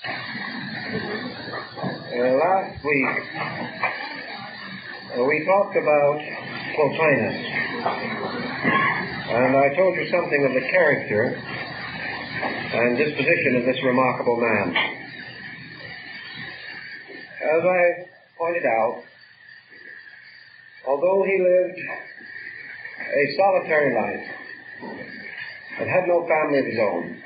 Last week, we talked about Plotinus, and I told you something of the character and disposition of this remarkable man. As I pointed out, although he lived a solitary life and had no family of his own,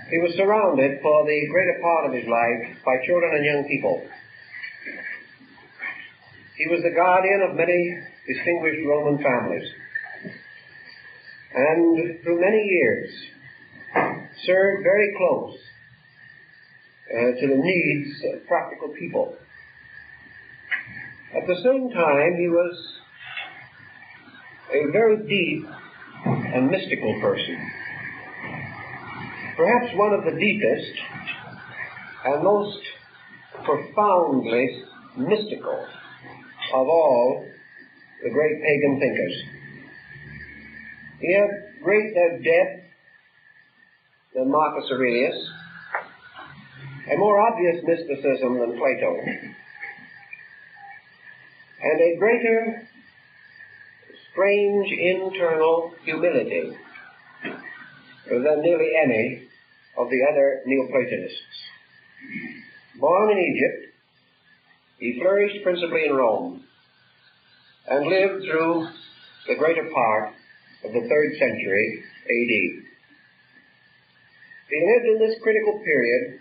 he was surrounded for the greater part of his life by children and young people. He was the guardian of many distinguished Roman families, and through many years served very close to the needs of practical people. At the same time, he was a very deep and mystical person. Perhaps one of the deepest and most profoundly mystical of all the great pagan thinkers. He had greater depth than Marcus Aurelius, a more obvious mysticism than Plato, and a greater strange internal humility than nearly any of the other Neoplatonists. Born in Egypt, he flourished principally in Rome and lived through the greater part of the 3rd century A.D. He lived in this critical period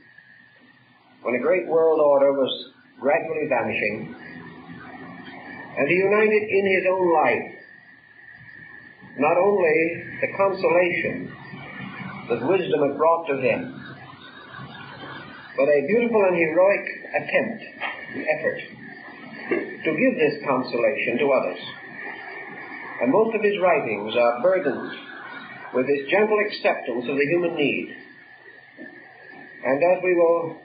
when a great world order was gradually vanishing, and he united in his own life not only the consolation that wisdom had brought to him, but a beautiful and heroic effort to give this consolation to others. And most of his writings are burdened with this gentle acceptance of the human need. And as we will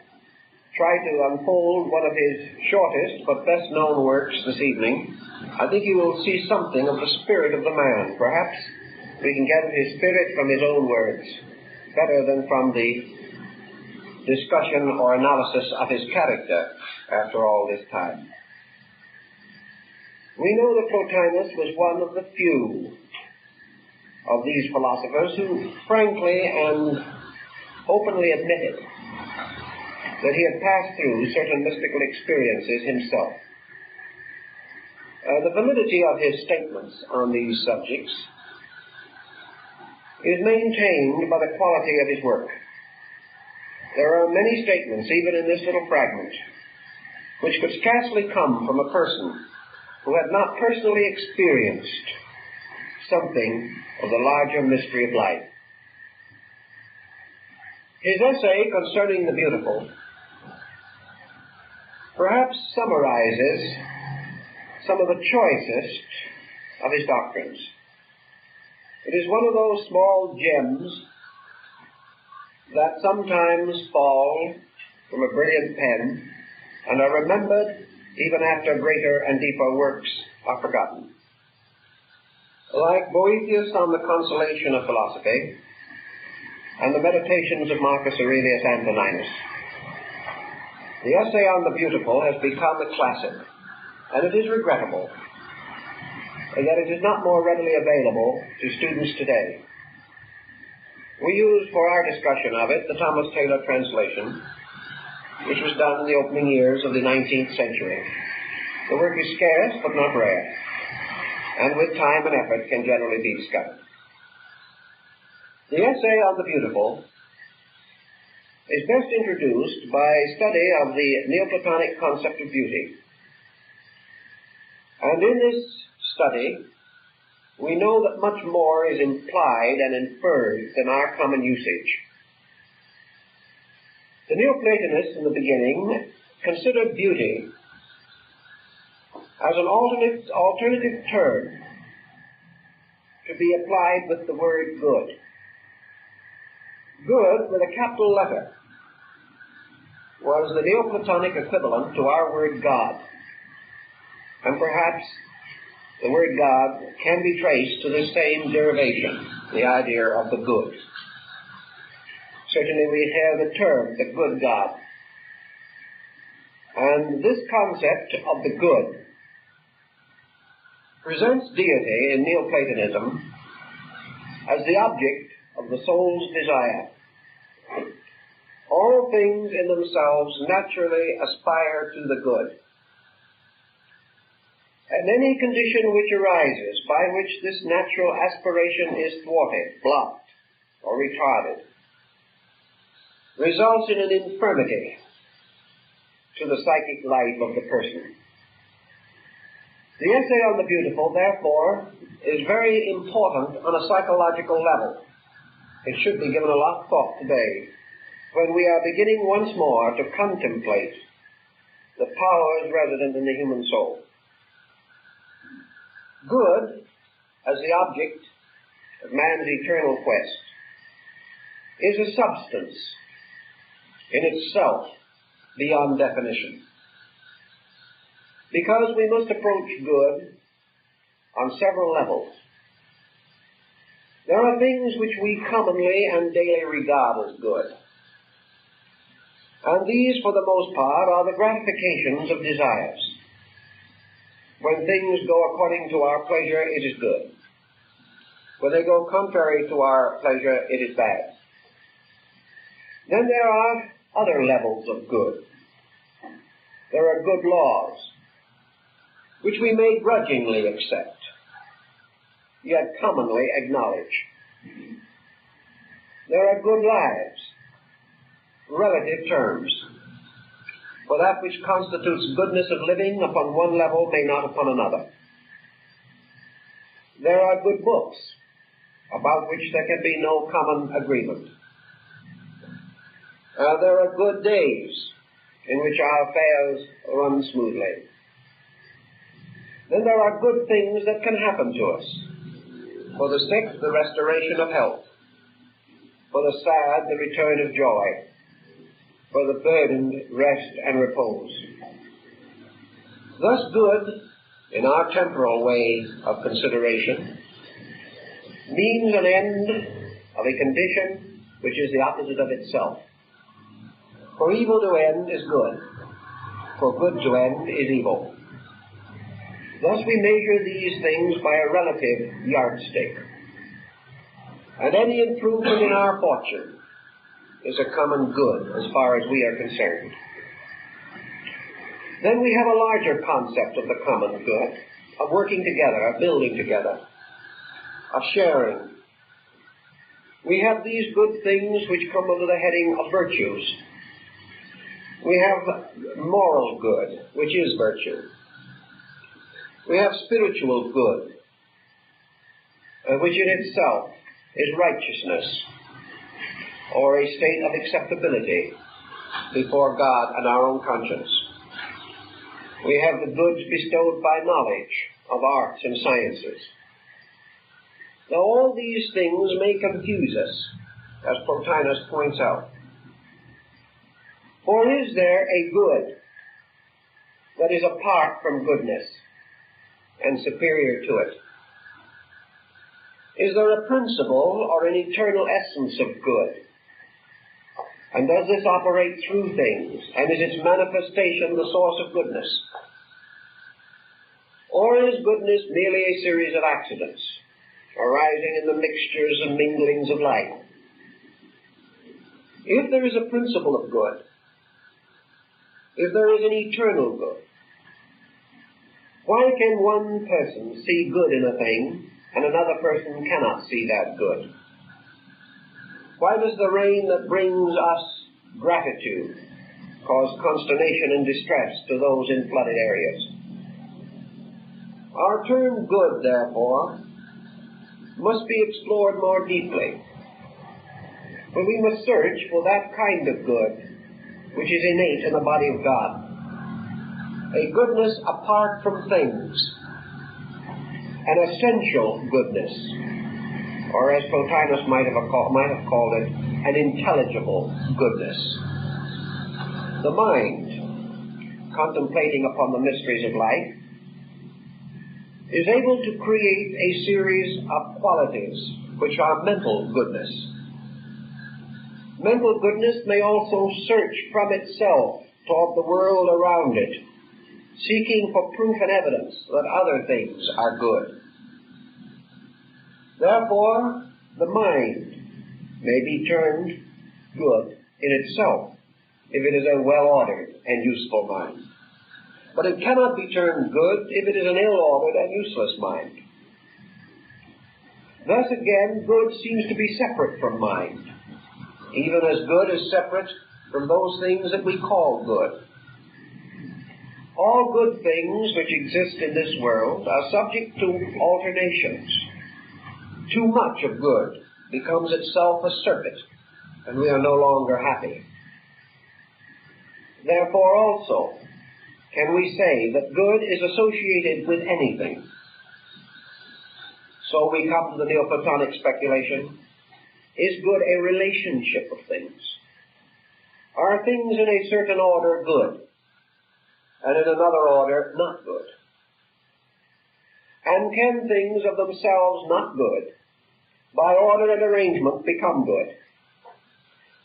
try to unfold one of his shortest but best known works this evening, I think you will see something of the spirit of the man. Perhaps we can get his spirit from his own words better than from the discussion or analysis of his character after all this time. We know that Plotinus was one of the few of these philosophers who frankly and openly admitted that he had passed through certain mystical experiences himself. The validity of his statements on these subjects is maintained by the quality of his work. There are many statements, even in this little fragment, which could scarcely come from a person who had not personally experienced something of the larger mystery of life. His essay concerning the beautiful perhaps summarizes some of the choicest of his doctrines. It is one of those small gems that sometimes fall from a brilliant pen and are remembered even after greater and deeper works are forgotten. Like Beauties on the Consolation of Philosophy and the Meditations of Marcus Aurelius Antoninus, the essay on the beautiful has become a classic, and it is regrettable that it is not more readily available to students today. We used for our discussion of it the Thomas Taylor translation, which was done in the opening years of the 19th century. The work is scarce but not rare, and with time and effort can generally be discovered. The essay on the beautiful is best introduced by study of the Neoplatonic concept of beauty. And in this study, we know that much more is implied and inferred than our common usage. The Neoplatonists in the beginning considered beauty as an alternative term to be applied with the word good. Good, with a capital letter, was the Neoplatonic equivalent to our word God. And perhaps the word God can be traced to the same derivation, the idea of the good. Certainly we have the term, the good God. And this concept of the good presents deity in Neoplatonism as the object of the soul's desire. All things in themselves naturally aspire to the good. And any condition which arises by which this natural aspiration is thwarted, blocked, or retarded, results in an infirmity to the psychic life of the person. The essay on the beautiful, therefore, is very important on a psychological level. It should be given a lot of thought today, when we are beginning once more to contemplate the powers resident in the human soul. Good, as the object of man's eternal quest, is a substance in itself beyond definition. Because we must approach good on several levels. There are things which we commonly and daily regard as good. And these, for the most part, are the gratifications of desires. When things go according to our pleasure, it is good. When they go contrary to our pleasure, it is bad. Then there are other levels of good. There are good laws, which we may grudgingly accept, yet commonly acknowledge. There are good lives, relative terms, for that which constitutes goodness of living upon one level may not upon another. There are good books, about which there can be no common agreement. There are good days, in which our affairs run smoothly. Then there are good things that can happen to us. For the sick, the restoration of health. For the sad, the return of joy. For the burdened, rest and repose. Thus good, in our temporal way of consideration, means an end of a condition which is the opposite of itself. For evil to end is good. For good to end is evil. Thus we measure these things by a relative yardstick. And any improvement in our fortune is a common good as far as we are concerned. Then we have a larger concept of the common good, of working together, of building together, of sharing. We have these good things which come under the heading of virtues. We have moral good, which is virtue. We have spiritual good, which in itself is righteousness, or a state of acceptability before God and our own conscience. We have the goods bestowed by knowledge of arts and sciences. Now all these things may confuse us, as Plotinus points out. For is there a good that is apart from goodness and superior to it? Is there a principle or an eternal essence of good? And does this operate through things? And is its manifestation the source of goodness? Or is goodness merely a series of accidents, arising in the mixtures and minglings of life? If there is a principle of good, if there is an eternal good, why can one person see good in a thing and another person cannot see that good? Why does the rain that brings us gratitude cause consternation and distress to those in flooded areas? Our term good, therefore, must be explored more deeply. For we must search for that kind of good which is innate in the body of God. A goodness apart from things. An essential goodness. Or as Plotinus might have called it, an intelligible goodness. The mind, contemplating upon the mysteries of life, is able to create a series of qualities which are mental goodness. Mental goodness may also search from itself toward the world around it, seeking for proof and evidence that other things are good. Therefore, the mind may be termed good in itself, if it is a well-ordered and useful mind. But it cannot be termed good if it is an ill-ordered and useless mind. Thus again, good seems to be separate from mind, even as good is separate from those things that we call good. All good things which exist in this world are subject to alternations. Too much of good becomes itself a surfeit, and we are no longer happy. Therefore also can we say that good is associated with anything. So we come to the Neoplatonic speculation: is good a relationship of things? Are things in a certain order good, and in another order not good? And can things of themselves not good, by order and arrangement, become good?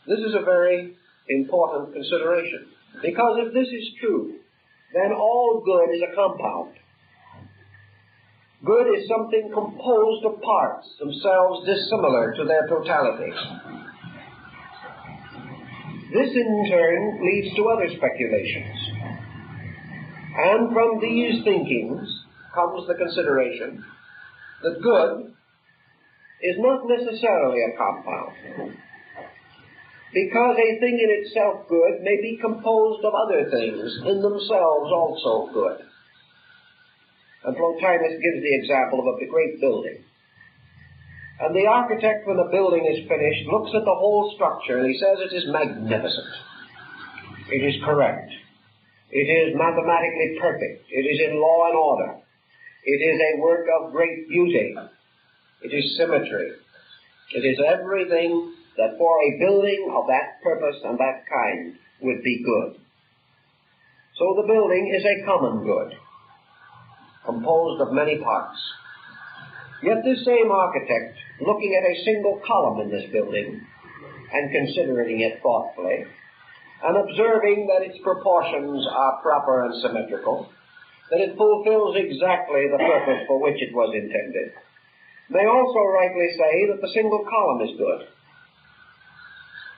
This is a very important consideration, because if this is true, then all good is a compound. Good is something composed of parts, themselves dissimilar to their totality. This in turn leads to other speculations. And from these thinkings comes the consideration that good is not necessarily a compound, because a thing in itself good may be composed of other things in themselves also good. And Plotinus gives the example of a great building. And the architect, when the building is finished, looks at the whole structure and he says it is magnificent. It is correct. It is mathematically perfect. It is in law and order. It is a work of great beauty. It is symmetry. It is everything that for a building of that purpose and that kind would be good. So the building is a common good, composed of many parts. Yet this same architect, looking at a single column in this building and considering it thoughtfully, and observing that its proportions are proper and symmetrical, that it fulfills exactly the purpose for which it was intended, may also rightly say that the single column is good.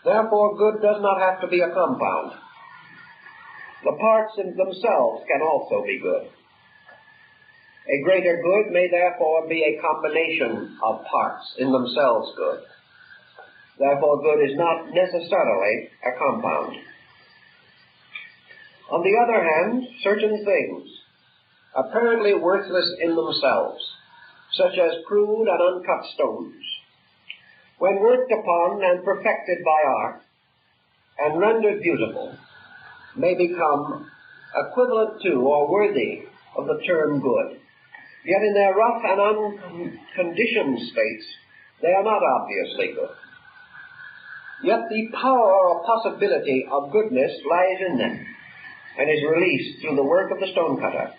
Therefore, good does not have to be a compound. The parts in themselves can also be good. A greater good may therefore be a combination of parts in themselves good. Therefore, good is not necessarily a compound. On the other hand, certain things, apparently worthless in themselves, such as crude and uncut stones, when worked upon and perfected by art and rendered beautiful, may become equivalent to or worthy of the term good. Yet in their rough and unconditioned states, they are not obviously good. Yet the power or possibility of goodness lies in them and is released through the work of the stonecutter.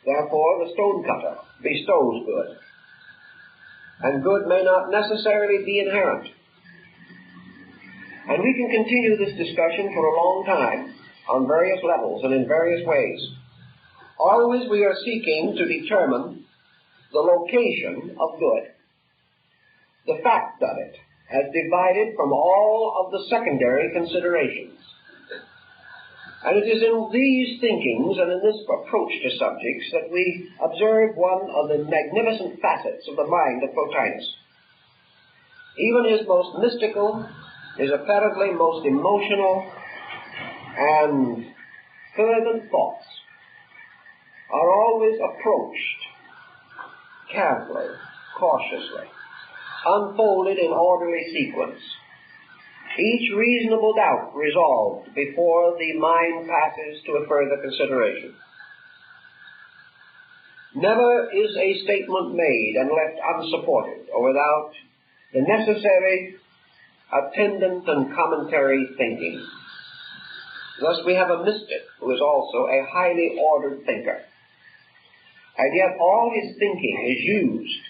Therefore, the stonecutter bestows good, and good may not necessarily be inherent. And we can continue this discussion for a long time on various levels and in various ways. Always we are seeking to determine the location of good, the fact of it, as divided from all of the secondary considerations. And it is in these thinkings and in this approach to subjects that we observe one of the magnificent facets of the mind of Plotinus. Even his most mystical, his apparently most emotional and fervent thoughts are always approached carefully, cautiously, unfolded in orderly sequence, each reasonable doubt resolved before the mind passes to a further consideration. Never is a statement made and left unsupported or without the necessary attendant and commentary thinking. Thus we have a mystic who is also a highly ordered thinker. And yet all his thinking is used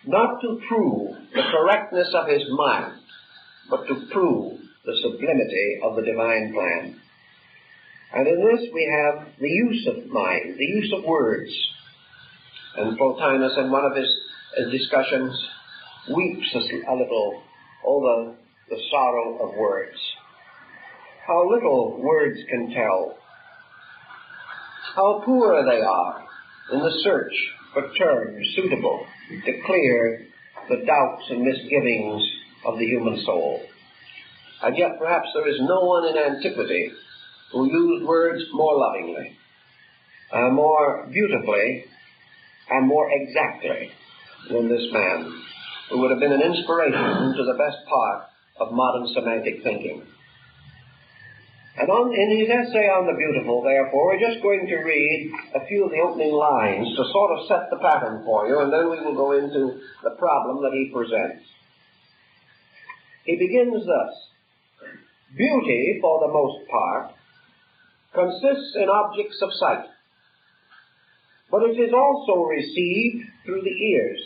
not to prove the correctness of his mind, but to prove the sublimity of the divine plan. And in this we have the use of mind, the use of words. And Plotinus, in one of his discussions, weeps a little over the sorrow of words. How little words can tell. How poor they are in the search for terms suitable to clear the doubts and misgivings of the human soul. And yet perhaps there is no one in antiquity who used words more lovingly, more beautifully, and more exactly than this man, who would have been an inspiration to the best part of modern semantic thinking. And in his essay on the beautiful, therefore, we're just going to read a few of the opening lines to sort of set the pattern for you, and then we will go into the problem that he presents. He begins thus: beauty, for the most part, consists in objects of sight, but it is also received through the ears,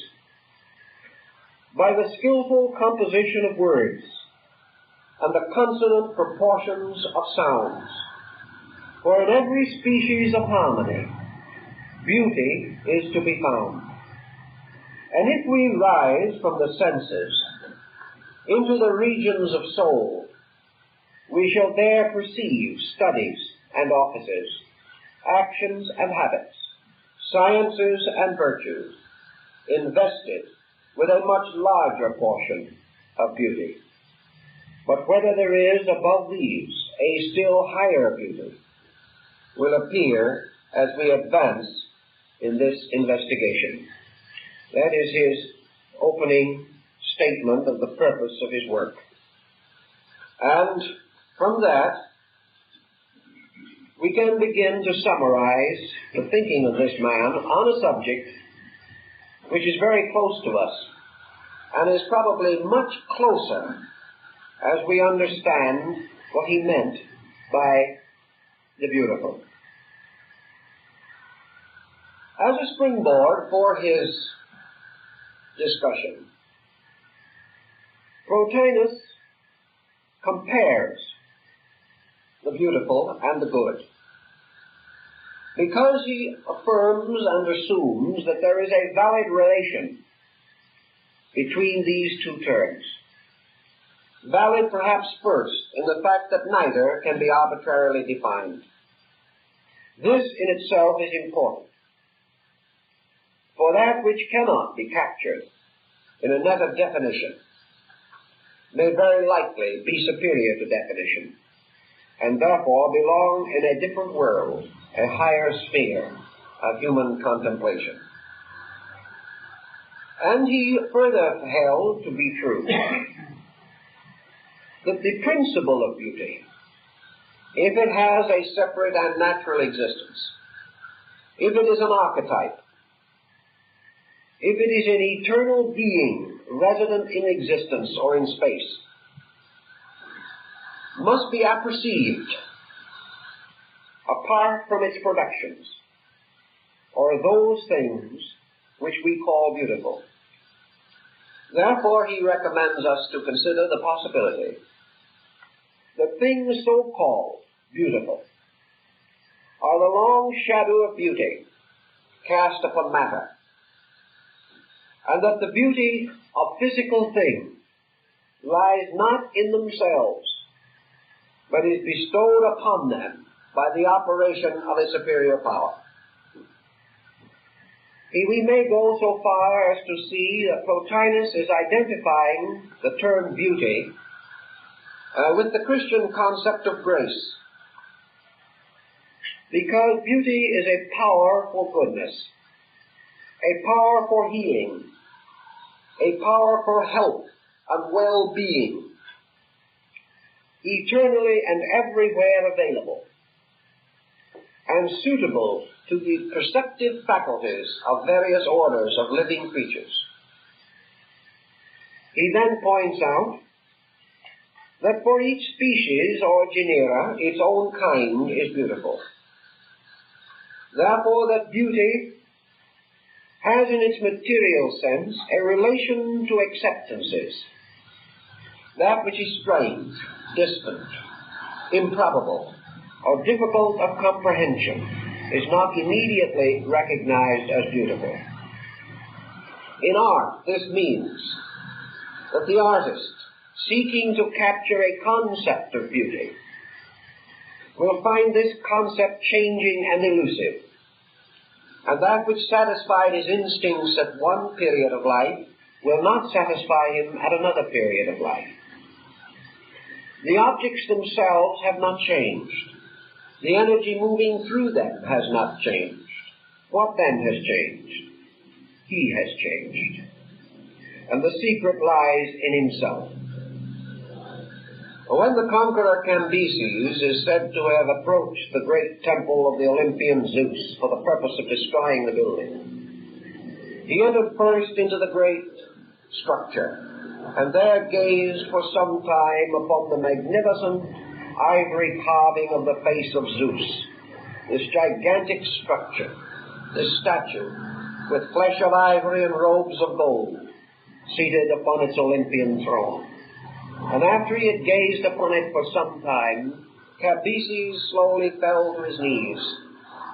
by the skillful composition of words, and the consonant proportions of sounds. For in every species of harmony, beauty is to be found. And if we rise from the senses into the regions of soul, we shall there perceive studies and offices, actions and habits, sciences and virtues, invested with a much larger portion of beauty. But whether there is above these a still higher beauty will appear as we advance in this investigation. That is his opening statement of the purpose of his work. And from that, we can begin to summarize the thinking of this man on a subject which is very close to us and is probably much closer as we understand what he meant by the beautiful. As a springboard for his discussion, Plotinus compares the beautiful and the good, because he affirms and assumes that there is a valid relation between these two terms. Valid perhaps first in the fact that neither can be arbitrarily defined. This in itself is important, for that which cannot be captured in a net of definition may very likely be superior to definition, and therefore belong in a different world, a higher sphere of human contemplation. And he further held to be true that the principle of beauty, if it has a separate and natural existence, if it is an archetype, if it is an eternal being resident in existence or in space, must be apperceived apart from its productions, or those things which we call beautiful. Therefore, he recommends us to consider the possibility that things so called beautiful are the long shadow of beauty cast upon matter, and that the beauty of physical things lies not in themselves, but is bestowed upon them by the operation of a superior power. We may go so far as to see that Plotinus is identifying the term beauty with the Christian concept of grace, because beauty is a power for goodness, a power for healing, a power for health and well-being, eternally and everywhere available, and suitable to the perceptive faculties of various orders of living creatures. He then points out that for each species or genera, its own kind is beautiful. Therefore, that beauty has in its material sense a relation to acceptances, That which is strange, distant, improbable, or difficult of comprehension is not immediately recognized as beautiful. In art, this means that the artist, seeking to capture a concept of beauty, will find this concept changing and elusive, and that which satisfied his instincts at one period of life will not satisfy him at another period of life. The objects themselves have not changed. The energy moving through them has not changed. What then has changed? He has changed. And the secret lies in himself. When the conqueror Cambyses is said to have approached the great temple of the Olympian Zeus for the purpose of destroying the building, he entered first into the great structure, and there gazed for some time upon the magnificent ivory carving of the face of Zeus, this gigantic structure, this statue, with flesh of ivory and robes of gold, seated upon its Olympian throne. And after he had gazed upon it for some time, Cambyses slowly fell to his knees,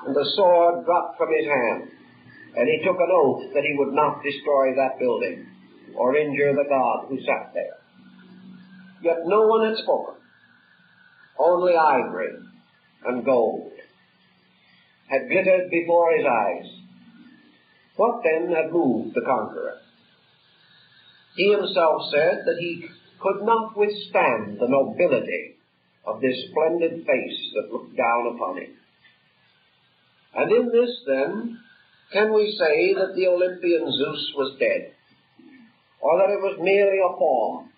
and the sword dropped from his hand, and he took an oath that he would not destroy that building, or injure the god who sat there. Yet no one had spoken. Only ivory and gold had glittered before his eyes. What then had moved the conqueror? He himself said that he could not withstand the nobility of this splendid face that looked down upon him. And in this, then, can we say that the Olympian Zeus was dead, or that it was merely a form?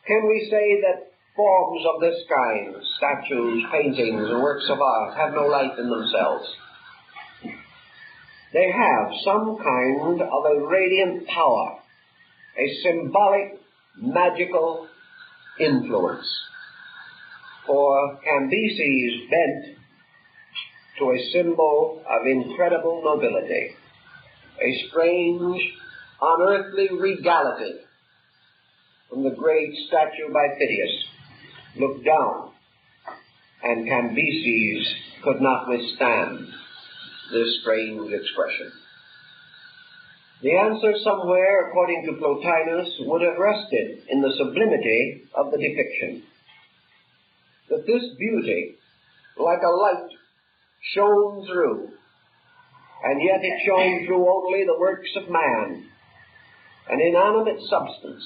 Can we say that forms of this kind, statues, paintings, and works of art, have no life in themselves? They have some kind of a radiant power, a symbolic, magical influence. For Cambyses bent to a symbol of incredible nobility, a strange, unearthly regality. From the great statue by Phidias looked down, and Cambyses could not withstand this strange expression. The answer somewhere, according to Plotinus, would have rested in the sublimity of the depiction. That this beauty, like a light, shone through, and yet it shone through only the works of man, an inanimate substance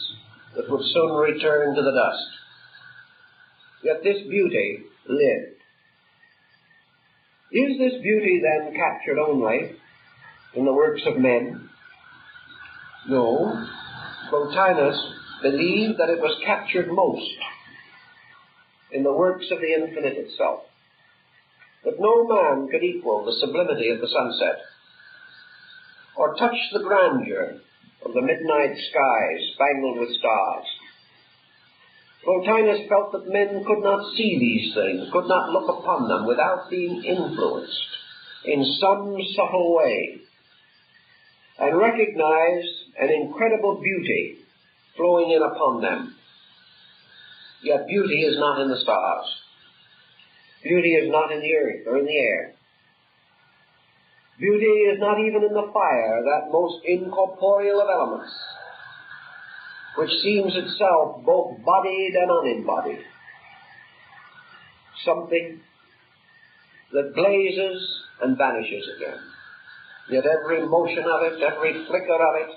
that would soon return to the dust. Yet this beauty lived. Is this beauty then captured only in the works of men? No. Plotinus believed that it was captured most in the works of the infinite itself. That no man could equal the sublimity of the sunset, or touch the grandeur of the midnight sky spangled with stars. Plotinus felt that men could not see these things, could not look upon them without being influenced in some subtle way, and recognized an incredible beauty flowing in upon them. Yet beauty is not in the stars. Beauty is not in the earth or in the air. Beauty is not even in the fire, that most incorporeal of elements, which seems itself both bodied and unembodied. Something that blazes and vanishes again. Yet every motion of it, every flicker of it,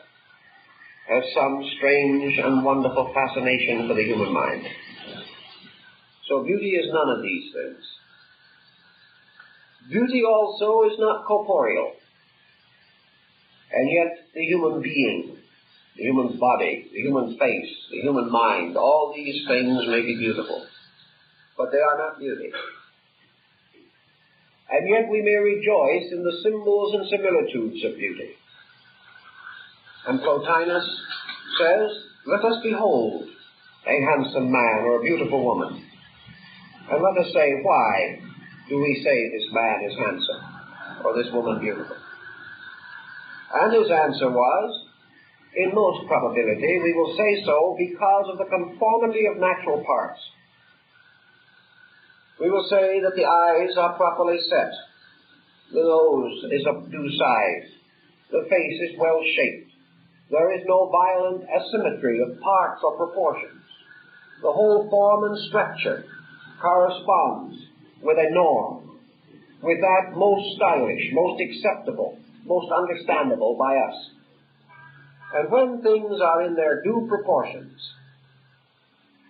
has some strange and wonderful fascination for the human mind. So beauty is none of these things. Beauty also is not corporeal. And yet the human being, the human body, the human face, the human mind, all these things may be beautiful. But they are not beauty. And yet we may rejoice in the symbols and similitudes of beauty. And Plotinus says, let us behold a handsome man or a beautiful woman. And let us say, why do we say this man is handsome or this woman beautiful? And his answer was, in most probability, we will say so because of the conformity of natural parts. We will say that the eyes are properly set, the nose is of due size, the face is well shaped, there is no violent asymmetry of parts or proportions. The whole form and structure corresponds with a norm, with that most stylish, most acceptable, most understandable by us. And when things are in their due proportions,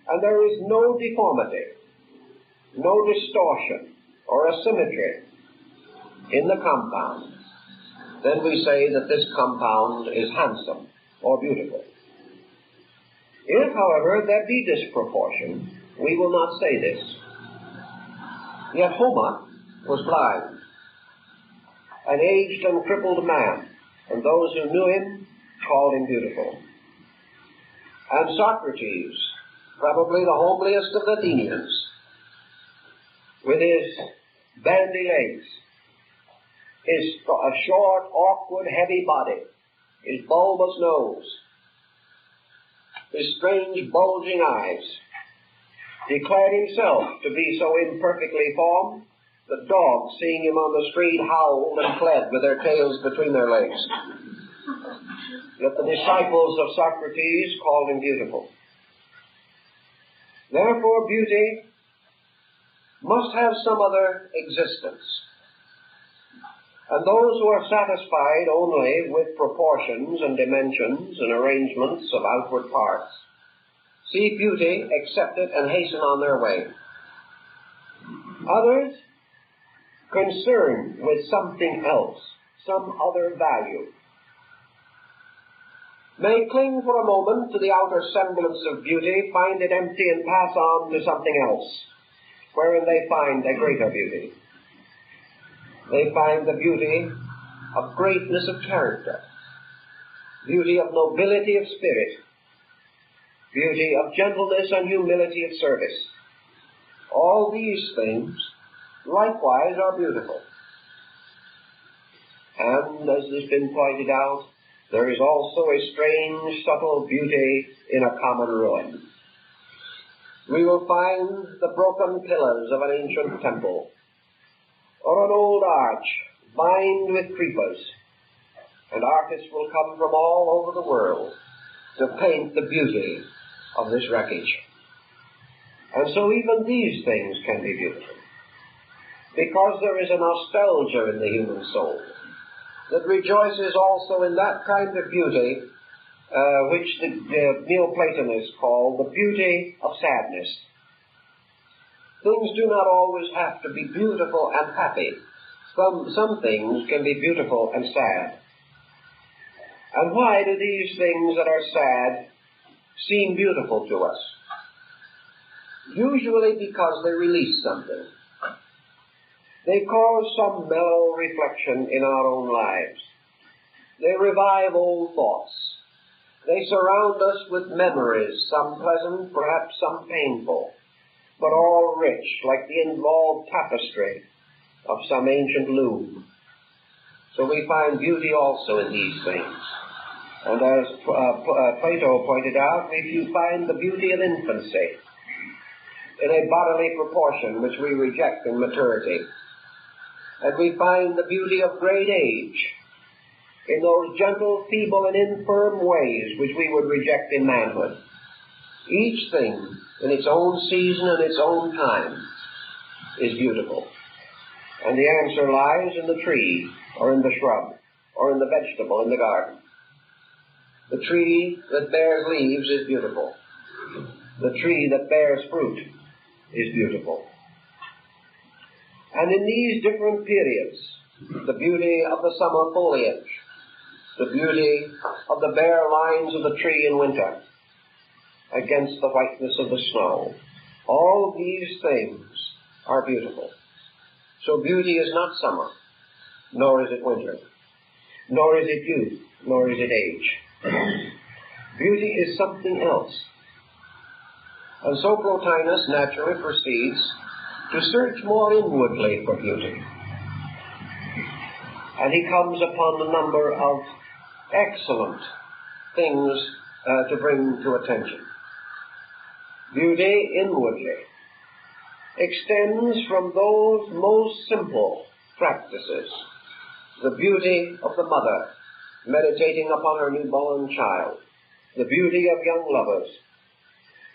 and there is no deformity, no distortion or asymmetry in the compound, then we say that this compound is handsome or beautiful. If, however, there be disproportion, we will not say this. Yet Homer was blind, an aged and crippled man, and those who knew him called him beautiful. And Socrates, probably the homeliest of the Athenians, with his bandy legs, his short, awkward, heavy body, his bulbous nose, his strange, bulging eyes, declared himself to be so imperfectly formed that dogs, seeing him on the street, howled and fled with their tails between their legs. Yet the disciples of Socrates called him beautiful. Therefore, beauty must have some other existence. And those who are satisfied only with proportions and dimensions and arrangements of outward parts see beauty, accept it, and hasten on their way. Others, concerned with something else, some other value, may cling for a moment to the outer semblance of beauty, find it empty, and pass on to something else, wherein they find a greater beauty. They find the beauty of greatness of character, beauty of nobility of spirit, beauty of gentleness and humility of service. All these things likewise are beautiful. And, as has been pointed out, there is also a strange, subtle beauty in a common ruin. We will find the broken pillars of an ancient temple, or an old arch lined with creepers, and artists will come from all over the world to paint the beauty of this wreckage. And so even these things can be beautiful, because there is a nostalgia in the human soul that rejoices also in that kind of beauty which the Neoplatonists call the beauty of sadness. Things do not always have to be beautiful and happy. Some things can be beautiful and sad. And why do these things that are sad seem beautiful to us? Usually because they release something. They cause some mellow reflection in our own lives. They revive old thoughts. They surround us with memories, some pleasant, perhaps some painful, but all rich, like the involved tapestry of some ancient loom. So we find beauty also in these things. And as Plato pointed out, we find the beauty of infancy in a bodily proportion which we reject in maturity. And we find the beauty of great age in those gentle, feeble, and infirm ways which we would reject in manhood. Each thing in its own season and its own time is beautiful. And the answer lies in the tree, or in the shrub, or in the vegetable in the garden. The tree that bears leaves is beautiful. The tree that bears fruit is beautiful. And in these different periods, the beauty of the summer foliage, the beauty of the bare lines of the tree in winter against the whiteness of the snow, all these things are beautiful. So beauty is not summer, nor is it winter, nor is it youth, nor is it age. Beauty is something else. And so Plotinus naturally proceeds to search more inwardly for beauty. And he comes upon a number of excellent things to bring to attention. Beauty inwardly extends from those most simple practices. The beauty of the mother meditating upon her newborn child, the beauty of young lovers,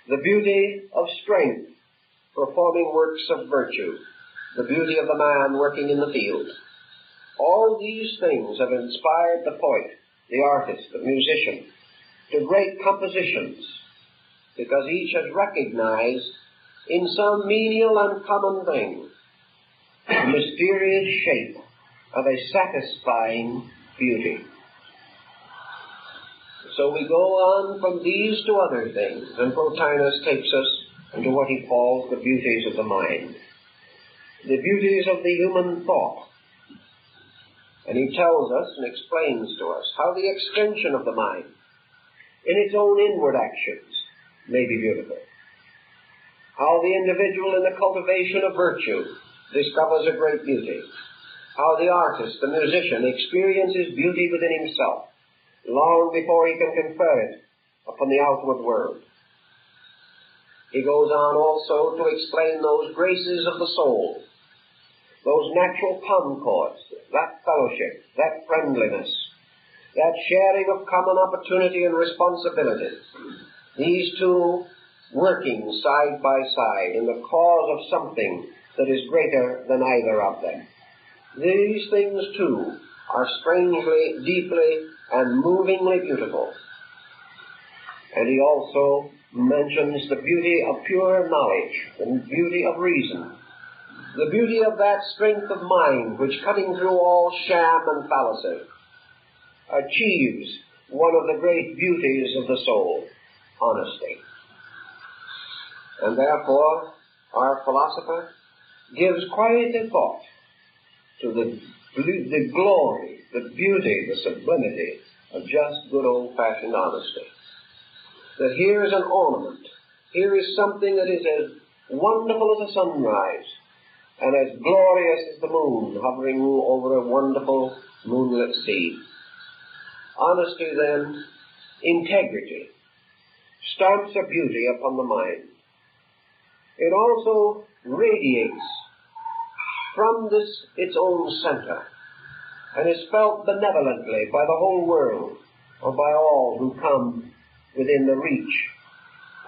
the beauty of strength performing works of virtue, the beauty of the man working in the field. All these things have inspired the poet, the artist, the musician, to great compositions, because each has recognized in some menial and common thing the mysterious shape of a satisfying beauty. So we go on from these to other things, and Plotinus takes us into what he calls the beauties of the mind, the beauties of the human thought. And he tells us and explains to us how the extension of the mind in its own inward actions may be beautiful, how the individual in the cultivation of virtue discovers a great beauty, how the artist, the musician, experiences beauty within himself long before he can confer it upon the outward world. He goes on also to explain those graces of the soul, those natural concords, that fellowship, that friendliness, that sharing of common opportunity and responsibility, these two working side by side in the cause of something that is greater than either of them. These things, too, are strangely, deeply, and movingly beautiful. And he also mentions the beauty of pure knowledge, the beauty of reason, the beauty of that strength of mind which, cutting through all sham and fallacy, achieves one of the great beauties of the soul, honesty. And therefore, our philosopher gives quite a thought to the glory, the beauty, the sublimity of just good old-fashioned honesty. That here is an ornament, here is something that is as wonderful as a sunrise, and as glorious as the moon hovering over a wonderful moonlit sea. Honesty, then, integrity, stamps a beauty upon the mind. It also radiates from this its own center, and is felt benevolently by the whole world, or by all who come within the reach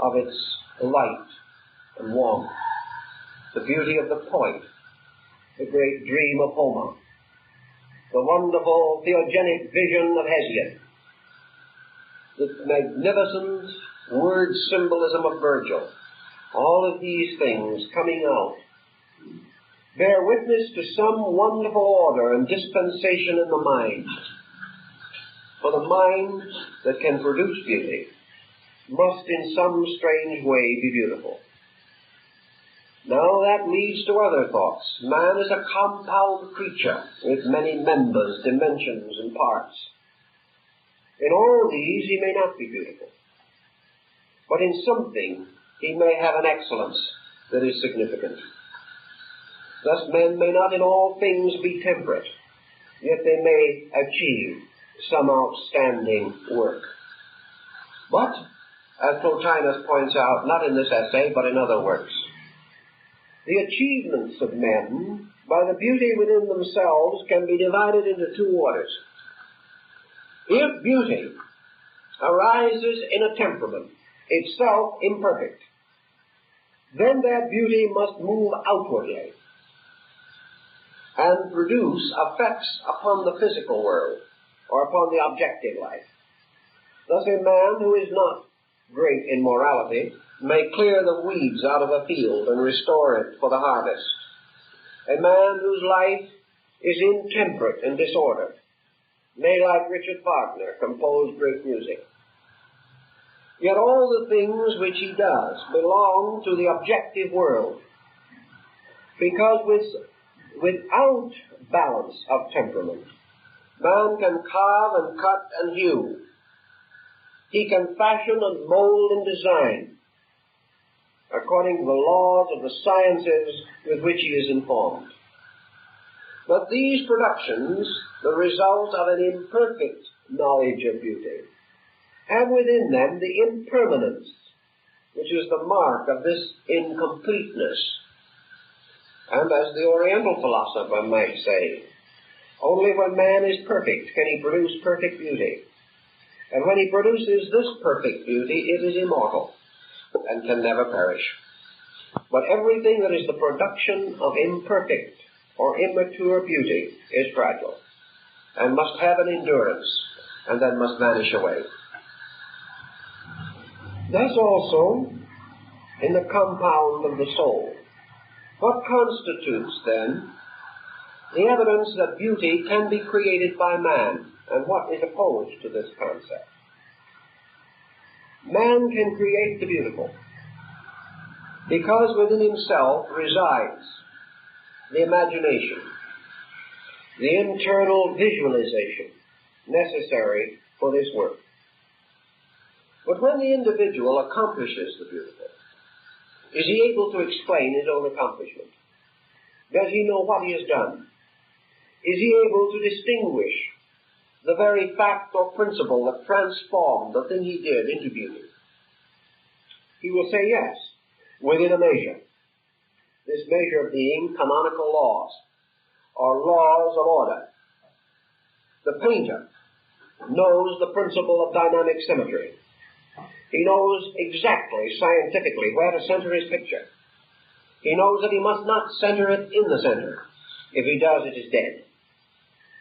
of its light and warmth. The beauty of the poet, the great dream of Homer, the wonderful theogonic vision of Hesiod, the magnificent word symbolism of Virgil, all of these things coming out bear witness to some wonderful order and dispensation in the mind. For the mind that can produce beauty must in some strange way be beautiful. Now that leads to other thoughts. Man is a compound creature with many members, dimensions, and parts. In all these he may not be beautiful, but in something he may have an excellence that is significant. Thus men may not in all things be temperate, yet they may achieve some outstanding work. But, as Plotinus points out, not in this essay, but in other works, the achievements of men, by the beauty within themselves, can be divided into two orders. If beauty arises in a temperament, itself imperfect, then that beauty must move outwardly and produce effects upon the physical world, or upon the objective life. Thus a man who is not great in morality may clear the weeds out of a field and restore it for the harvest. A man whose life is intemperate and disordered may, like Richard Wagner, compose great music. Yet all the things which he does belong to the objective world, because without balance of temperament, man can carve and cut and hew. He can fashion and mold and design according to the laws of the sciences with which he is informed. But these productions, the result of an imperfect knowledge of beauty, have within them the impermanence, which is the mark of this incompleteness. And as the Oriental philosopher might say, only when man is perfect can he produce perfect beauty. And when he produces this perfect beauty, it is immortal and can never perish. But everything that is the production of imperfect or immature beauty is fragile and must have an endurance and then must vanish away. Thus also in the compound of the soul. What constitutes, then, the evidence that beauty can be created by man, and what is opposed to this concept? Man can create the beautiful because within himself resides the imagination, the internal visualization necessary for this work. But when the individual accomplishes the beautiful, is he able to explain his own accomplishment? Does he know what he has done? Is he able to distinguish the very fact or principle that transformed the thing he did into beauty? He will say yes, within a measure. This measure being canonical laws, or laws of order. The painter knows the principle of dynamic symmetry. He knows exactly, scientifically, where to center his picture. He knows that he must not center it in the center. If he does, it is dead.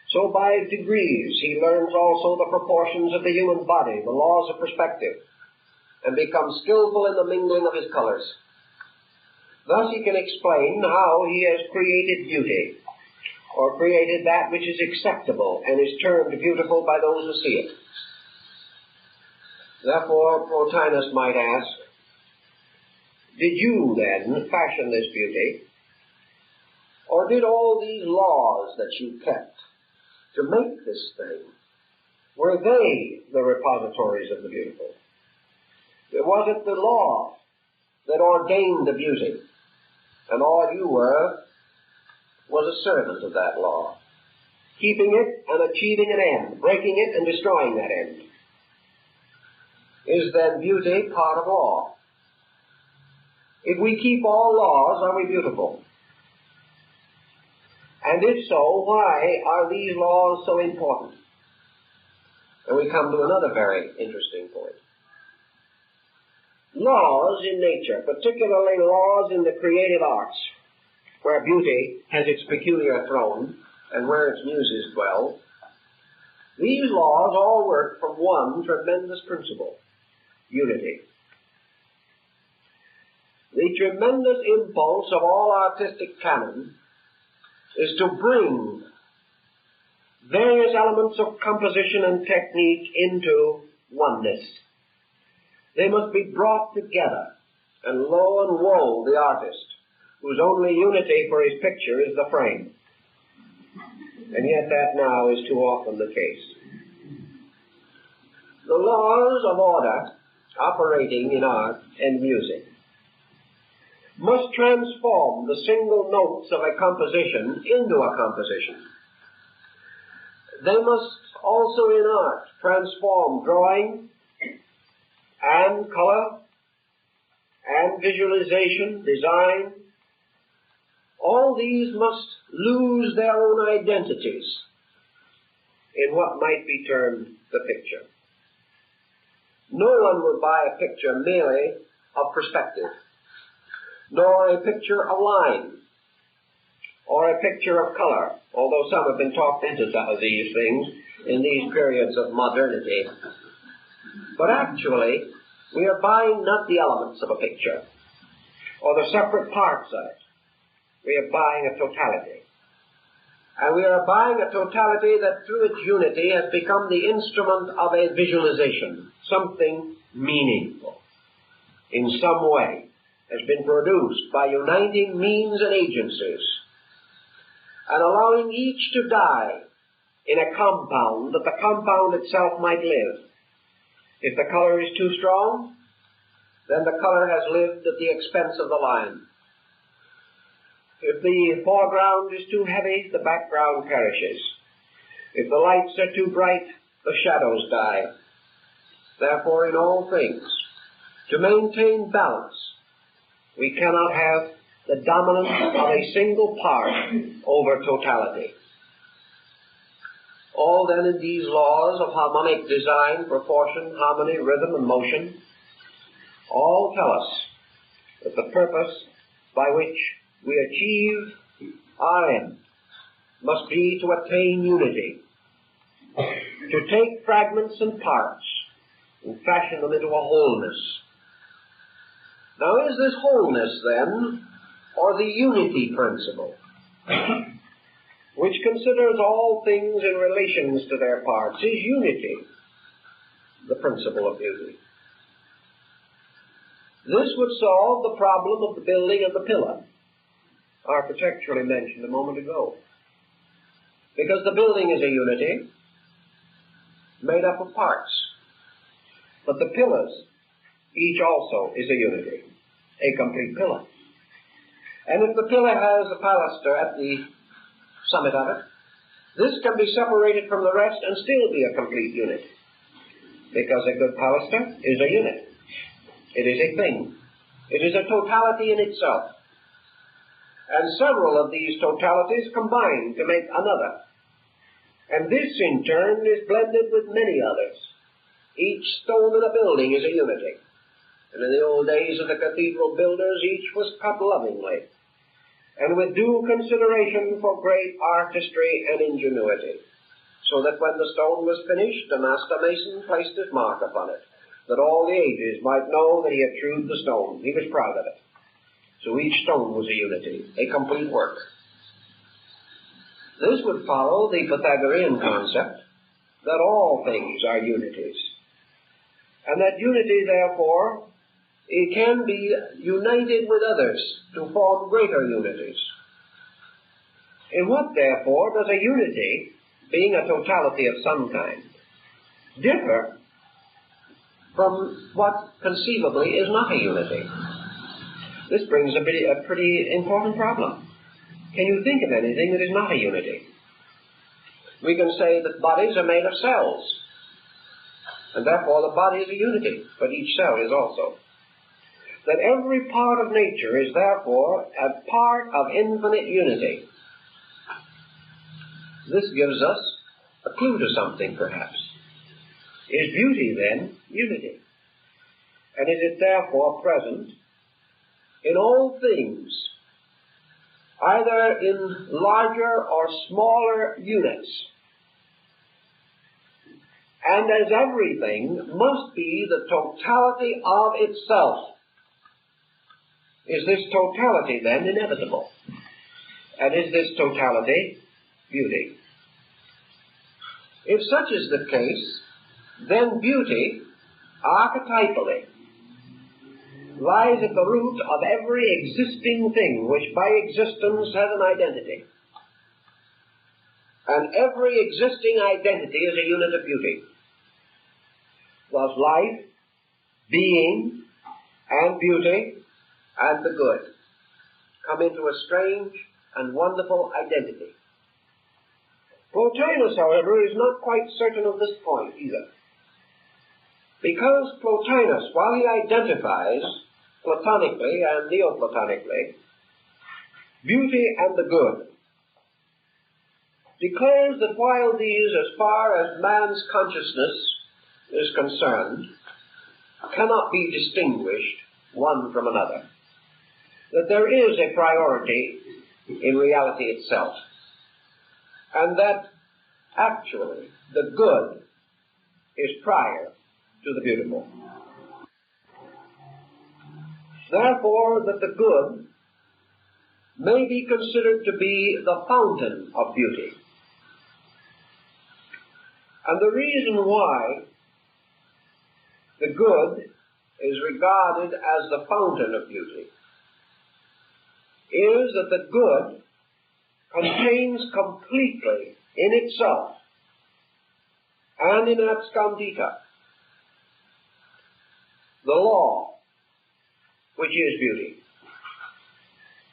So by degrees, he learns also the proportions of the human body, the laws of perspective, and becomes skillful in the mingling of his colors. Thus he can explain how he has created beauty, or created that which is acceptable and is termed beautiful by those who see it. Therefore, Plotinus might ask, did you then fashion this beauty? Or did all these laws that you kept to make this thing, were they the repositories of the beautiful? Was it the law that ordained the beauty, and all you were was a servant of that law, keeping it and achieving an end, breaking it and destroying that end? Is then beauty part of law? If we keep all laws, are we beautiful? And if so, why are these laws so important? And we come to another very interesting point. Laws in nature, particularly laws in the creative arts, where beauty has its peculiar throne and where its muses dwell, these laws all work from one tremendous principle: unity. The tremendous impulse of all artistic canon is to bring various elements of composition and technique into oneness. They must be brought together, and lo and woe the artist, whose only unity for his picture is the frame. And yet that now is too often the case. The laws of order operating in art and music must transform the single notes of a composition into a composition. They must also in art transform drawing and color and visualization, design. All these must lose their own identities in what might be termed the picture. No one will buy a picture merely of perspective, nor a picture of line, or a picture of color, although some have been talked into some of these things in these periods of modernity. But actually, we are buying not the elements of a picture, or the separate parts of it. We are buying a totality. And we are buying a totality that through its unity has become the instrument of a visualization, something meaningful in some way has been produced by uniting means and agencies and allowing each to die in a compound that the compound itself might live. If the color is too strong, then the color has lived at the expense of the line. If the foreground is too heavy, the background perishes. If the lights are too bright, the shadows die. Therefore, in all things, to maintain balance, we cannot have the dominance of a single part over totality. All then in these laws of harmonic design, proportion, harmony, rhythm, and motion, all tell us that the purpose by which we achieve our end must be to attain unity, to take fragments and parts and fashion them into a wholeness. Now, is this wholeness, then, or the unity principle, which considers all things in relations to their parts, is unity the principle of beauty? This would solve the problem of the building and the pillar, architecturally mentioned a moment ago. Because the building is a unity made up of parts. But the pillars, each also is a unity, a complete pillar. And if the pillar has a pilaster at the summit of it, this can be separated from the rest and still be a complete unit. Because a good pilaster is a unit. It is a thing. It is a totality in itself. And several of these totalities combine to make another. And this, in turn, is blended with many others. Each stone in a building is a unity. And in the old days of the cathedral builders, each was cut lovingly, and with due consideration for great artistry and ingenuity, so that when the stone was finished, the master mason placed his mark upon it, that all the ages might know that he had hewed the stone. He was proud of it. So each stone was a unity, a complete work. This would follow the Pythagorean concept that all things are unities, and that unity, therefore, it can be united with others to form greater unities. In what, therefore, does a unity, being a totality of some kind, differ from what conceivably is not a unity? This brings a pretty important problem. Can you think of anything that is not a unity? We can say that bodies are made of cells, and therefore the body is a unity, but each cell is also. That every part of nature is therefore a part of infinite unity. This gives us a clue to something, perhaps. Is beauty, then, unity? And is it therefore present in all things, either in larger or smaller units? And as everything must be the totality of itself, is this totality then inevitable? And is this totality beauty? If such is the case, then beauty, archetypally, lies at the root of every existing thing which by existence has an identity. And every existing identity is a unit of beauty. Thus life, being, and beauty, and the good come into a strange and wonderful identity. Plotinus, however, is not quite certain of this point either. Because Plotinus, while he identifies platonically and neoplatonically beauty and the good, declares that while these, as far as man's consciousness is concerned, cannot be distinguished one from another, that there is a priority in reality itself, and that actually the good is prior to the beautiful. Therefore, that the good may be considered to be the fountain of beauty. And the reason why the good is regarded as the fountain of beauty is that the good contains completely in itself and in abscondita the law, which is beauty.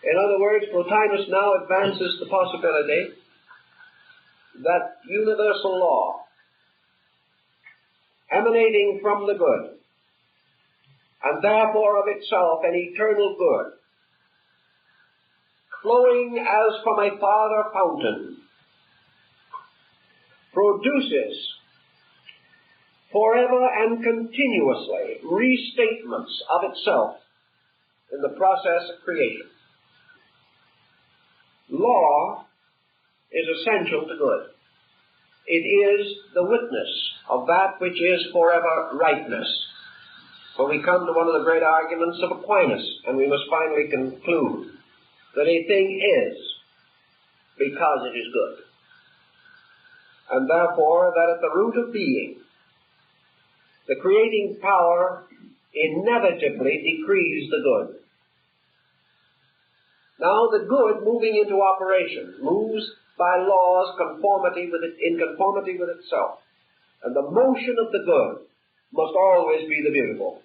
In other words, Plotinus now advances the possibility that universal law emanating from the good, and therefore of itself an eternal good, flowing as from a farther fountain, produces forever and continuously restatements of itself in the process of creation. Law is essential to good. It is the witness of that which is forever rightness. So we come to one of the great arguments of Aquinas, and we must finally conclude that a thing is because it is good. And therefore, that at the root of being, the creating power inevitably decrees the good. Now, the good moving into operation moves by laws in conformity with itself. And the motion of the good must always be the beautiful.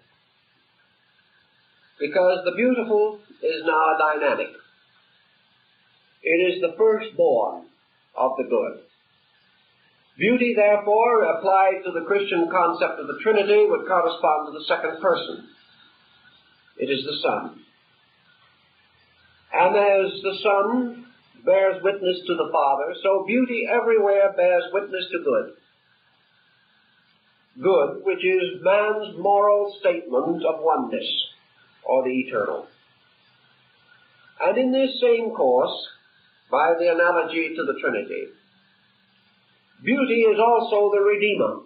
Because the beautiful is now dynamic. It is the firstborn of the good. Beauty, therefore, applied to the Christian concept of the Trinity, would correspond to the second person. It is the Son. And as the Son bears witness to the Father, so beauty everywhere bears witness to good. Good, which is man's moral statement of oneness, or the eternal. And in this same course, by the analogy to the Trinity, beauty is also the Redeemer.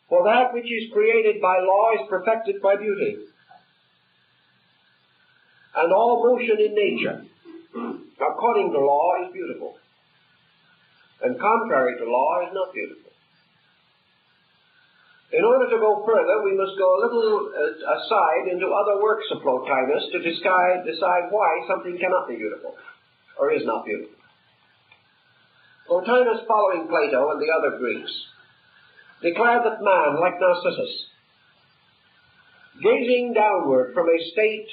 For that which is created by law is perfected by beauty. And all motion in nature, according to law, is beautiful. And contrary to law is not beautiful. In order to go further, we must go a little aside into other works of Plotinus to decide why something cannot be beautiful, or is not beautiful. Plotinus, following Plato and the other Greeks, declared that man, like Narcissus, gazing downward from a state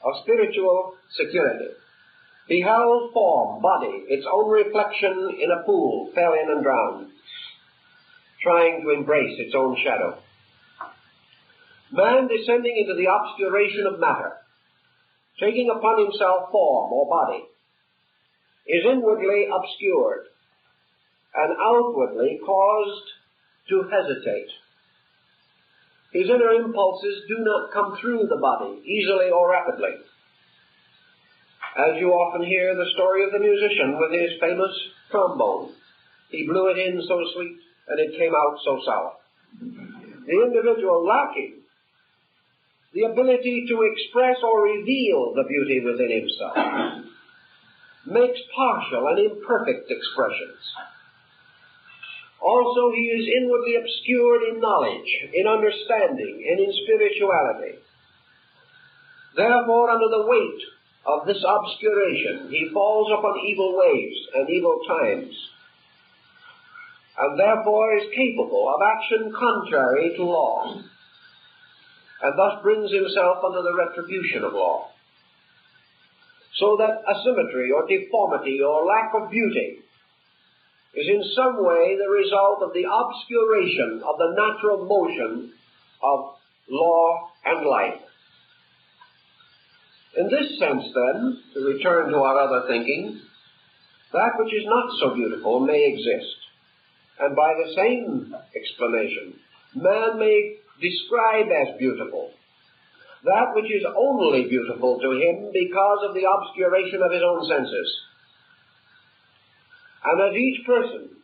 of spiritual security, beheld form, body, its own reflection in a pool, fell in and drowned, trying to embrace its own shadow. Man, descending into the obscuration of matter, taking upon himself form or body, is inwardly obscured and outwardly caused to hesitate. His inner impulses do not come through the body easily or rapidly. As you often hear the story of the musician with his famous trombone. He blew it in so sweet and it came out so sour. The individual lacking the ability to express or reveal the beauty within himself makes partial and imperfect expressions. Also, he is inwardly obscured in knowledge, in understanding, and in spirituality. Therefore, under the weight of this obscuration, he falls upon evil ways and evil times, and therefore is capable of action contrary to law, and thus brings himself under the retribution of law. So that asymmetry or deformity or lack of beauty is in some way the result of the obscuration of the natural motion of law and life. In this sense, then, to return to our other thinking, that which is not so beautiful may exist. And by the same explanation, man may describe as beautiful that which is only beautiful to him because of the obscuration of his own senses. And as each person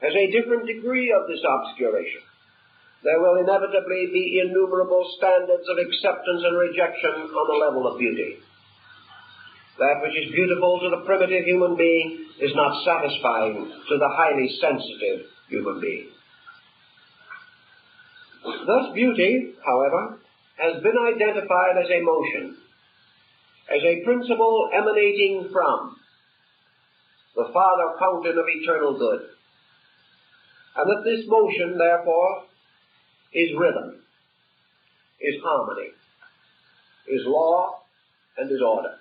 has a different degree of this obscuration, there will inevitably be innumerable standards of acceptance and rejection on the level of beauty. That which is beautiful to the primitive human being is not satisfying to the highly sensitive human being. Thus beauty, however, has been identified as a motion, as a principle emanating from the Father fountain of eternal good. And that this motion, therefore, is rhythm, is harmony, is law, and is order.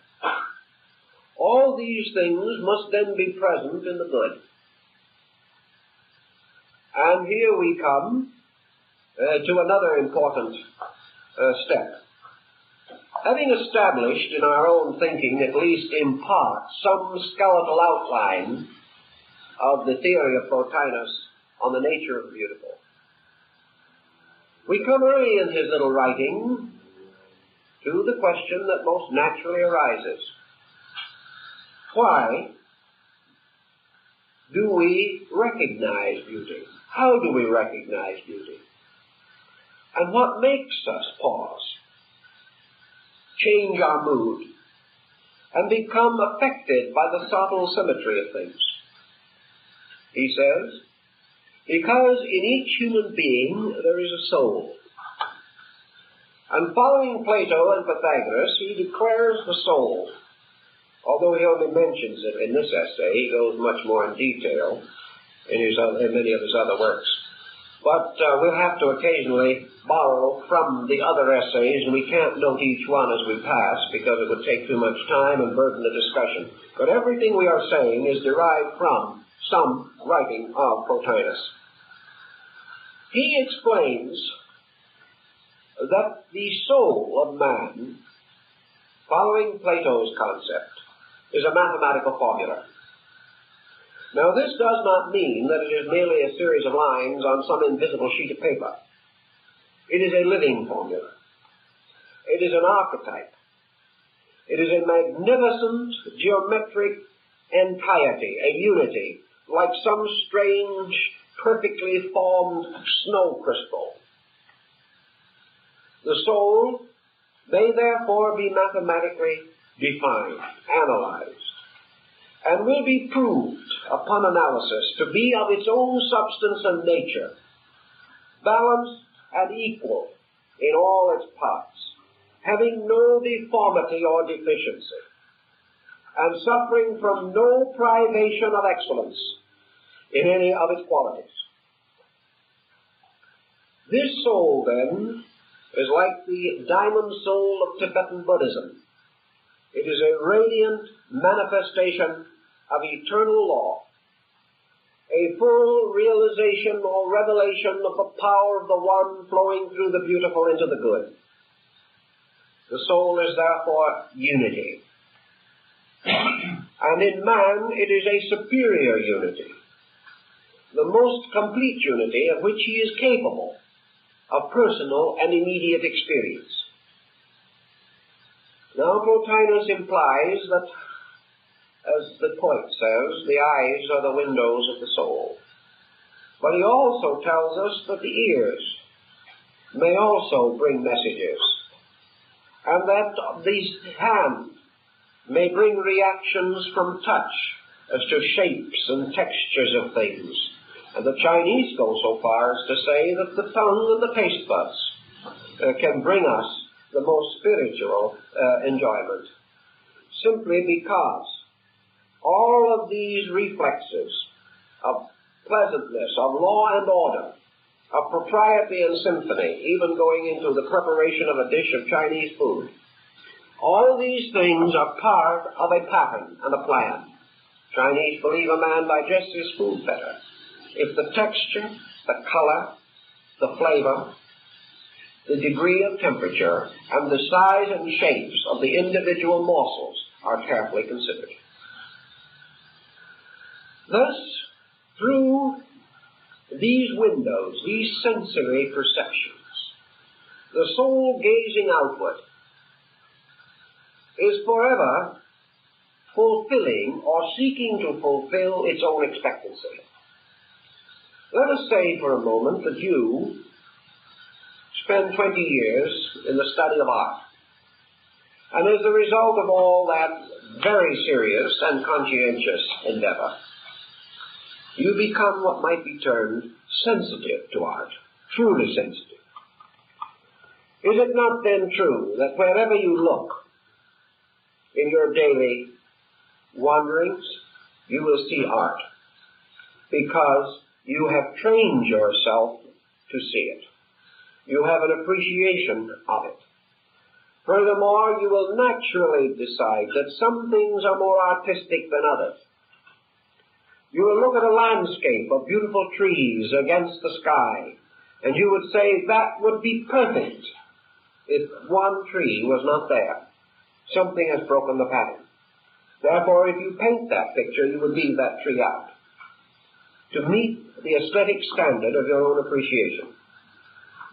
All these things must then be present in the good. And here we come to another important step. Having established in our own thinking, at least in part, some skeletal outline of the theory of Plotinus on the nature of the beautiful, we come early in his little writing to the question that most naturally arises. Why do we recognize beauty? How do we recognize beauty? And what makes us pause, change our mood, and become affected by the subtle symmetry of things? He says, because in each human being there is a soul. And following Plato and Pythagoras, he declares the soul. Although he only mentions it in this essay, he goes much more in detail in many of his other works. But we'll have to occasionally borrow from the other essays, and we can't note each one as we pass because it would take too much time and burden the discussion. But everything we are saying is derived from some writing of Plotinus. He explains that the soul of man, following Plato's concept, is a mathematical formula. Now, this does not mean that it is merely a series of lines on some invisible sheet of paper. It is a living formula. It is an archetype. It is a magnificent geometric entirety, a unity, like some strange, perfectly formed snow crystal. The soul may therefore be mathematically defined, analyzed, and will be proved upon analysis to be of its own substance and nature, balanced and equal in all its parts, having no deformity or deficiency, and suffering from no privation of excellence in any of its qualities. This soul, then, is like the diamond soul of Tibetan Buddhism. It is a radiant manifestation of eternal law, a full realization or revelation of the power of the one flowing through the beautiful into the good. The soul is therefore unity. And in man it is a superior unity, the most complete unity of which he is capable of personal and immediate experience. Now Plotinus implies that, as the poet says, the eyes are the windows of the soul. But he also tells us that the ears may also bring messages, and that the hand may bring reactions from touch as to shapes and textures of things. And the Chinese go so far as to say that the tongue and the taste buds can bring us the most spiritual enjoyment, simply because all of these reflexes of pleasantness, of law and order, of propriety and symphony, even going into the preparation of a dish of Chinese food, all these things are part of a pattern and a plan. Chinese believe a man digests his food better if the texture, the color, the flavor, the degree of temperature, and the size and shapes of the individual morsels are carefully considered. Thus, through these windows, these sensory perceptions, the soul gazing outward is forever fulfilling or seeking to fulfill its own expectancy. Let us say for a moment that you spend 20 years in the study of art, and as a result of all that very serious and conscientious endeavor, you become what might be termed sensitive to art, truly sensitive. Is it not then true that wherever you look in your daily wanderings, you will see art, because you have trained yourself to see it. You have an appreciation of it. Furthermore, you will naturally decide that some things are more artistic than others. You will look at a landscape of beautiful trees against the sky, and you would say that would be perfect if one tree was not there. Something has broken the pattern. Therefore, if you paint that picture, you would leave that tree out to meet the aesthetic standard of your own appreciation.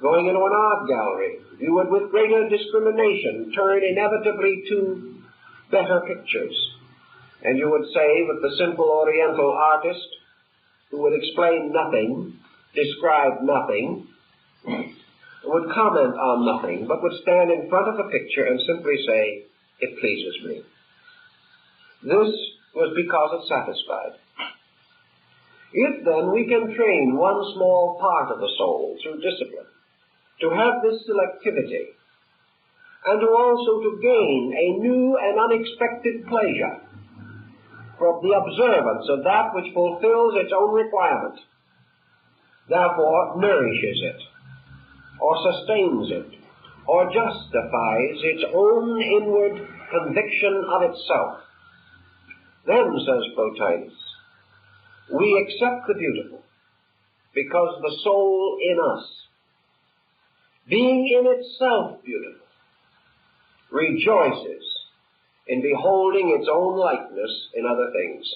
Going into an art gallery, you would with greater discrimination turn inevitably to better pictures. And you would say that the simple Oriental artist, who would explain nothing, describe nothing, would comment on nothing, but would stand in front of the picture and simply say, "It pleases me." This was because it satisfied. If then we can train one small part of the soul through discipline to have this selectivity, and to also to gain a new and unexpected pleasure from the observance of that which fulfills its own requirement, therefore nourishes it, or sustains it, or justifies its own inward conviction of itself, then, says Plotinus, we accept the beautiful, because the soul in us, being in itself beautiful, rejoices in beholding its own likeness in other things.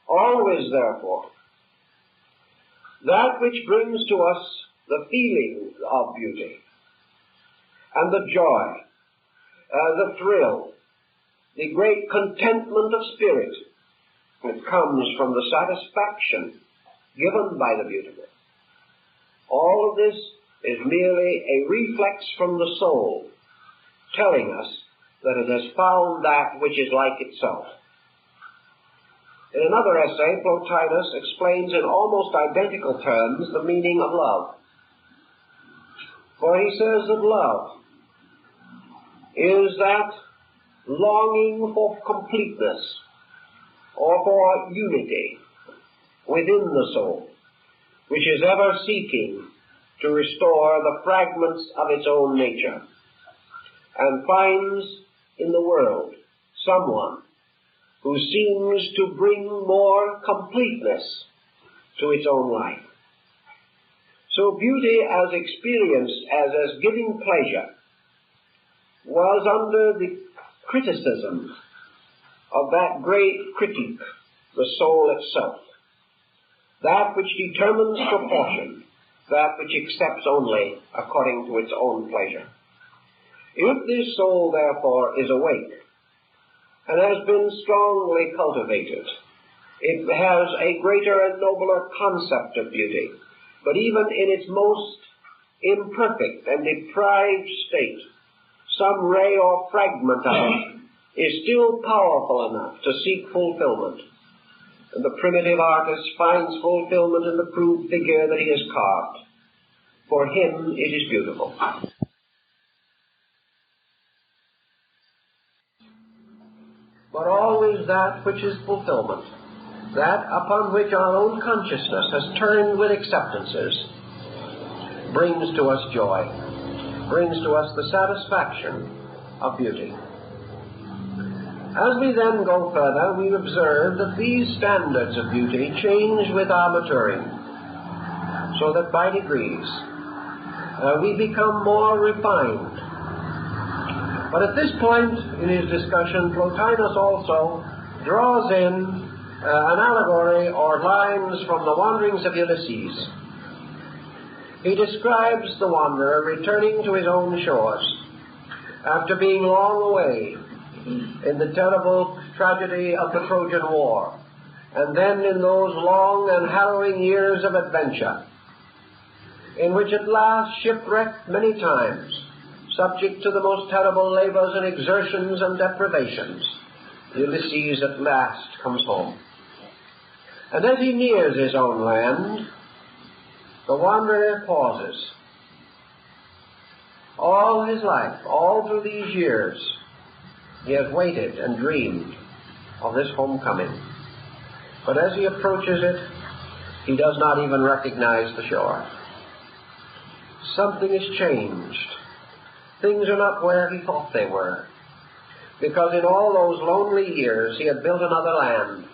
Always, therefore, that which brings to us the feeling of beauty, and the joy, the thrill, the great contentment of spirit, it comes from the satisfaction given by the beautiful. All of this is merely a reflex from the soul, telling us that it has found that which is like itself. In another essay, Plotinus explains in almost identical terms the meaning of love. For he says that love is that longing for completeness or for unity within the soul, which is ever seeking to restore the fragments of its own nature, and finds in the world someone who seems to bring more completeness to its own life. So beauty as experienced as giving pleasure was under the criticism of that great critique, the soul itself, that which determines proportion, that which accepts only according to its own pleasure. If this soul, therefore, is awake and has been strongly cultivated, it has a greater and nobler concept of beauty, but even in its most imperfect and deprived state, some ray or fragment of it is still powerful enough to seek fulfillment. And the primitive artist finds fulfillment in the crude figure that he has carved. For him it is beautiful. But always that which is fulfillment, that upon which our own consciousness has turned with acceptances, brings to us joy, brings to us the satisfaction of beauty. As we then go further, we observe that these standards of beauty change with our maturing, so that by degrees we become more refined. But at this point in his discussion, Plotinus also draws in an allegory or lines from the Wanderings of Ulysses. He describes the wanderer returning to his own shores after being long away in the terrible tragedy of the Trojan War, and then in those long and harrowing years of adventure, in which at last, shipwrecked many times, subject to the most terrible labors and exertions and deprivations, Ulysses at last comes home. And as he nears his own land, the wanderer pauses. All his life, all through these years, he has waited and dreamed of this homecoming. But as he approaches it, he does not even recognize the shore. Something has changed. Things are not where he thought they were. Because in all those lonely years he had built another land.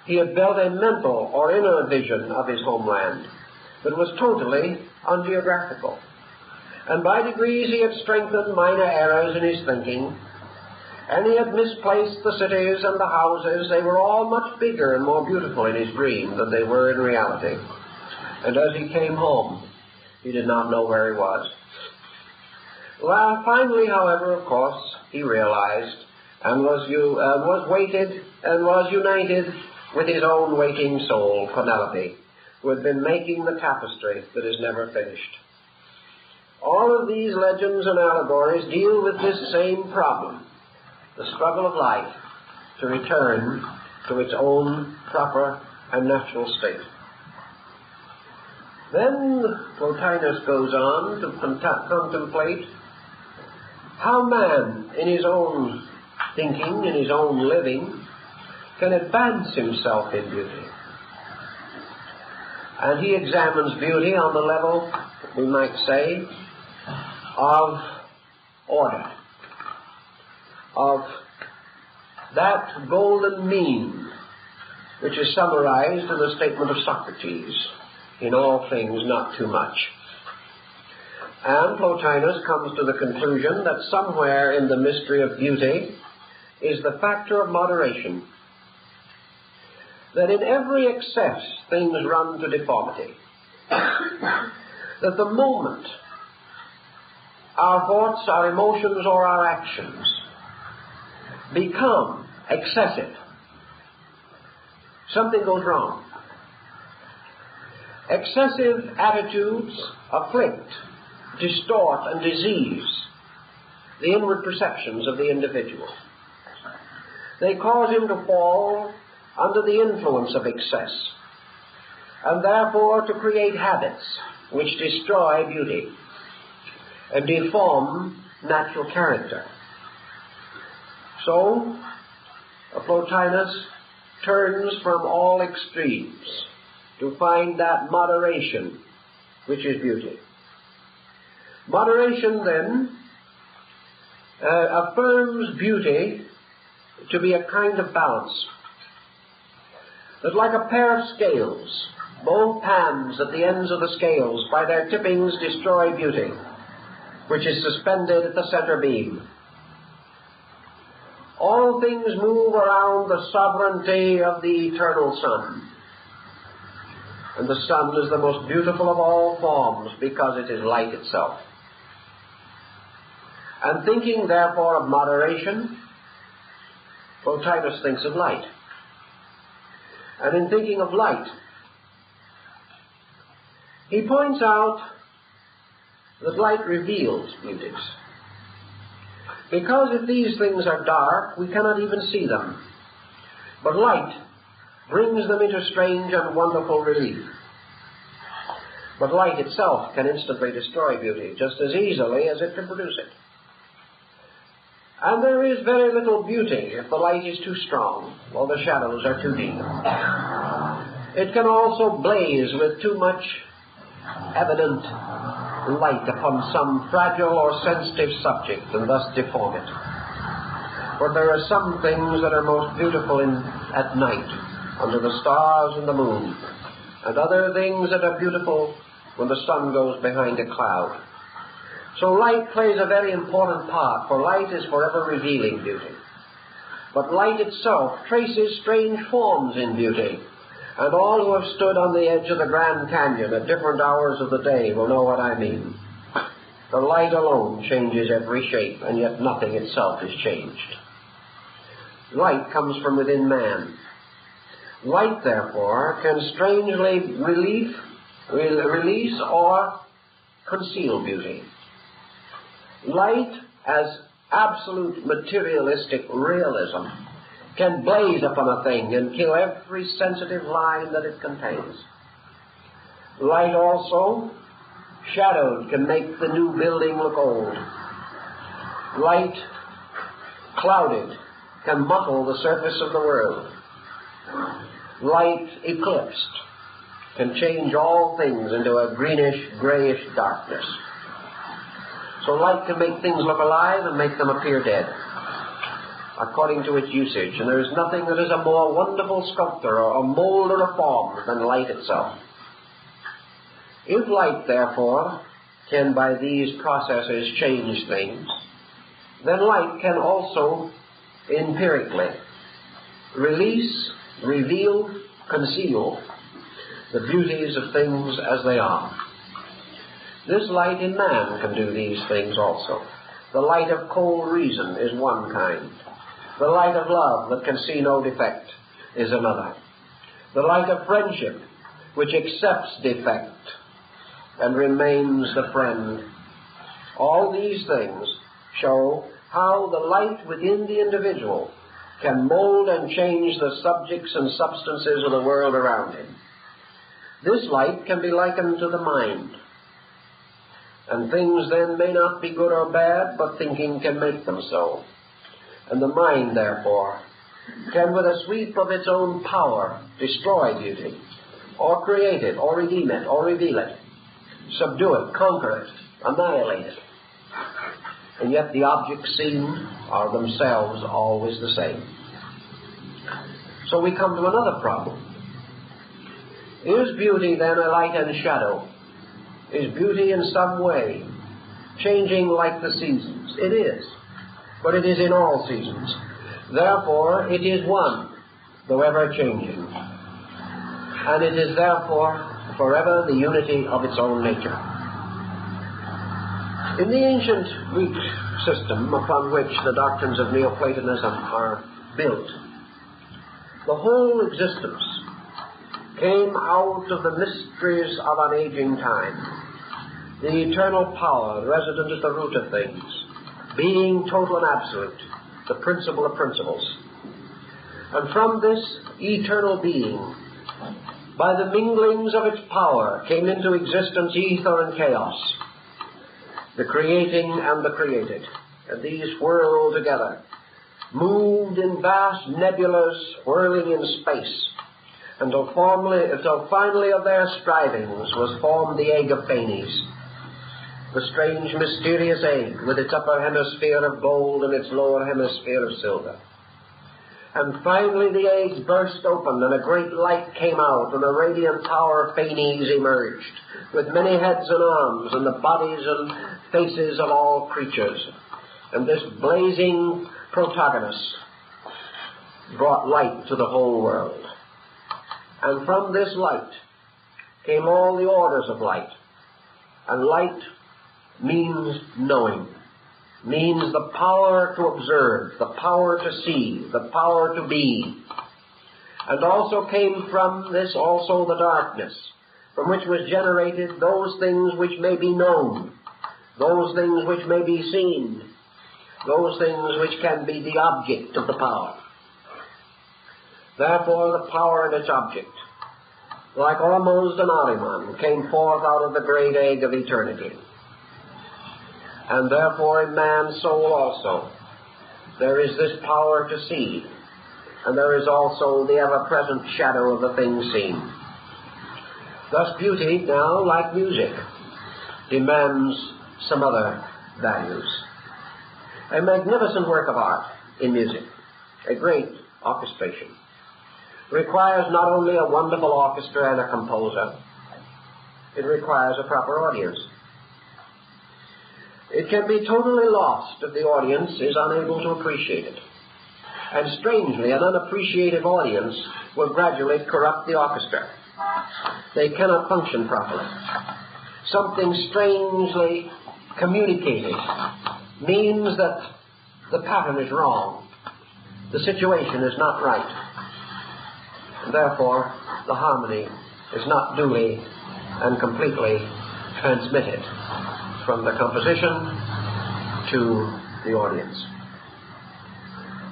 He had built a mental or inner vision of his homeland that was totally ungeographical. And by degrees he had strengthened minor errors in his thinking, and he had misplaced the cities and the houses. They were all much bigger and more beautiful in his dream than they were in reality. And as he came home, he did not know where he was. Well, finally, however, of course, he realized and was united with his own waiting soul, Penelope, who had been making the tapestry that is never finished. All of these legends and allegories deal with this same problem, the struggle of life to return to its own proper and natural state. Then Plotinus goes on to contemplate how man, in his own thinking, in his own living, can advance himself in beauty. And he examines beauty on the level, we might say, of order, of that golden mean which is summarized in the statement of Socrates, in all things not too much. And Plotinus comes to the conclusion that somewhere in the mystery of beauty is the factor of moderation, that in every excess things run to deformity, that the moment our thoughts, our emotions, or our actions become excessive, something goes wrong. Excessive attitudes afflict, distort, and disease the inward perceptions of the individual. They cause him to fall under the influence of excess, and therefore to create habits which destroy beauty and deform natural character. So, Plotinus turns from all extremes to find that moderation which is beauty. Moderation, then, affirms beauty to be a kind of balance, that like a pair of scales, both pans at the ends of the scales by their tippings destroy beauty, which is suspended at the center beam. All things move around the sovereignty of the eternal sun. And the sun is the most beautiful of all forms because it is light itself. And thinking, therefore, of moderation, Plotinus thinks of light. And in thinking of light, he points out that light reveals beauties. Because if these things are dark, we cannot even see them. But light brings them into strange and wonderful relief. But light itself can instantly destroy beauty just as easily as it can produce it. And there is very little beauty if the light is too strong or the shadows are too deep. It can also blaze with too much evident light upon some fragile or sensitive subject and thus deform it. For there are some things that are most beautiful at night, under the stars and the moon, and other things that are beautiful when the sun goes behind a cloud. So light plays a very important part, for light is forever revealing beauty. But light itself traces strange forms in beauty, and all who have stood on the edge of the Grand Canyon at different hours of the day will know what I mean. The light alone changes every shape, and yet nothing itself is changed. Light comes from within man. Light, therefore, can strangely release or conceal beauty. Light, as absolute materialistic realism, can blaze upon a thing and kill every sensitive line that it contains. Light also, shadowed, can make the new building look old. Light, clouded, can muffle the surface of the world. Light, eclipsed, can change all things into a greenish, grayish darkness. So light can make things look alive and make them appear dead. according to its usage, and there is nothing that is a more wonderful sculptor or a molder of form than light itself. If light, therefore, can by these processes change things, then light can also empirically release, reveal, conceal the beauties of things as they are. This light in man can do these things also. The light of cold reason is one kind. The light of love that can see no defect is another. The light of friendship, which accepts defect and remains the friend. All these things show how the light within the individual can mold and change the subjects and substances of the world around him. This light can be likened to the mind. And things then may not be good or bad, but thinking can make them so. And the mind, therefore, can with a sweep of its own power destroy beauty, or create it, or redeem it, or reveal it, subdue it, conquer it, annihilate it. And yet the objects seen are themselves always the same. So we come to another problem. Is beauty then a light and shadow? Is beauty in some way changing like the seasons? It is, but it is in all seasons. Therefore, it is one, though ever changing. And it is therefore forever the unity of its own nature. In the ancient Greek system upon which the doctrines of Neoplatonism are built, the whole existence came out of the mysteries of an aging time. The eternal power resident at the root of things, being total and absolute, the principle of principles. And from this eternal being, by the minglings of its power, came into existence ether and chaos, the creating and the created. And these whirled together, moved in vast nebulas whirling in space, until finally of their strivings was formed the egg of Phanes, the strange mysterious egg with its upper hemisphere of gold and its lower hemisphere of silver. And finally the egg burst open, and a great light came out, and a radiant tower of Phanes emerged, with many heads and arms, and the bodies and faces of all creatures. And this blazing protagonist brought light to the whole world. And from this light came all the orders of light. And light means knowing, means the power to observe, the power to see, the power to be. And also came from this also the darkness, from which was generated those things which may be known, those things which may be seen, those things which can be the object of the power. Therefore the power and its object, like almost an Ahriman, came forth out of the great egg of eternity. And therefore in man's soul also there is this power to see, and there is also the ever-present shadow of the things seen. Thus beauty now, like music, demands some other values. A magnificent work of art in music, a great orchestration, requires not only a wonderful orchestra and a composer, it requires a proper audience. It can be totally lost if the audience is unable to appreciate it. And strangely, an unappreciative audience will gradually corrupt the orchestra. They cannot function properly. Something strangely communicated means that the pattern is wrong. The situation is not right. Therefore, the harmony is not duly and completely transmitted from the composition to the audience.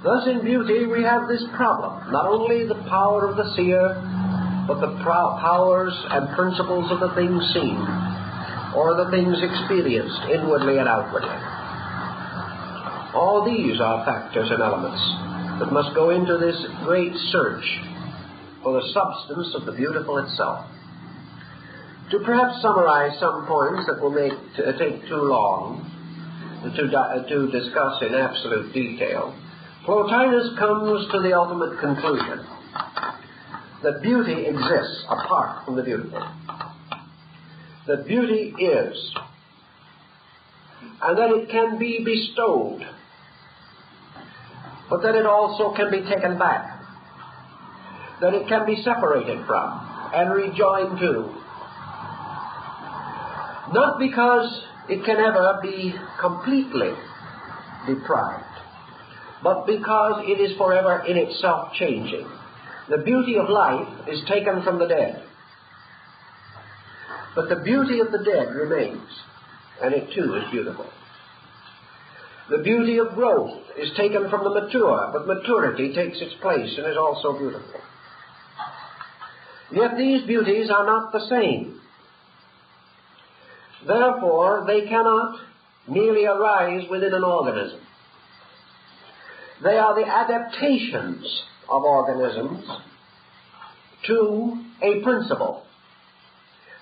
Thus in beauty we have this problem, not only the power of the seer, but the powers and principles of the things seen, or the things experienced inwardly and outwardly. All these are factors and elements that must go into this great search for the substance of the beautiful itself. To perhaps summarize some points that will take too long to discuss in absolute detail, Plotinus comes to the ultimate conclusion that beauty exists apart from the beautiful. That beauty is, and that it can be bestowed, but that it also can be taken back, that it can be separated from and rejoined to, not because it can ever be completely deprived, but because it is forever in itself changing. The beauty of life is taken from the dead, but the beauty of the dead remains, and it too is beautiful. The beauty of growth is taken from the mature, but maturity takes its place and is also beautiful. Yet these beauties are not the same. Therefore, they cannot merely arise within an organism. They are the adaptations of organisms to a principle.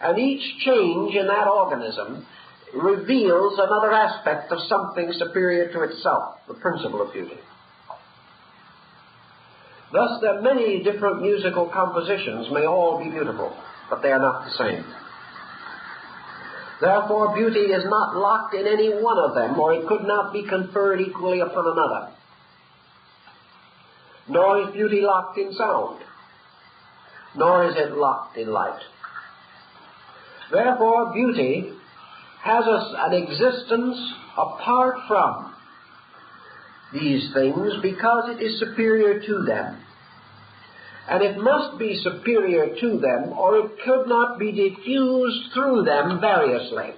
And each change in that organism reveals another aspect of something superior to itself, the principle of beauty. Thus, there are many different musical compositions may all be beautiful, but they are not the same. Therefore, beauty is not locked in any one of them, or it could not be conferred equally upon another. Nor is beauty locked in sound, nor is it locked in light. Therefore, beauty has an existence apart from these things because it is superior to them. And it must be superior to them, or it could not be diffused through them variously.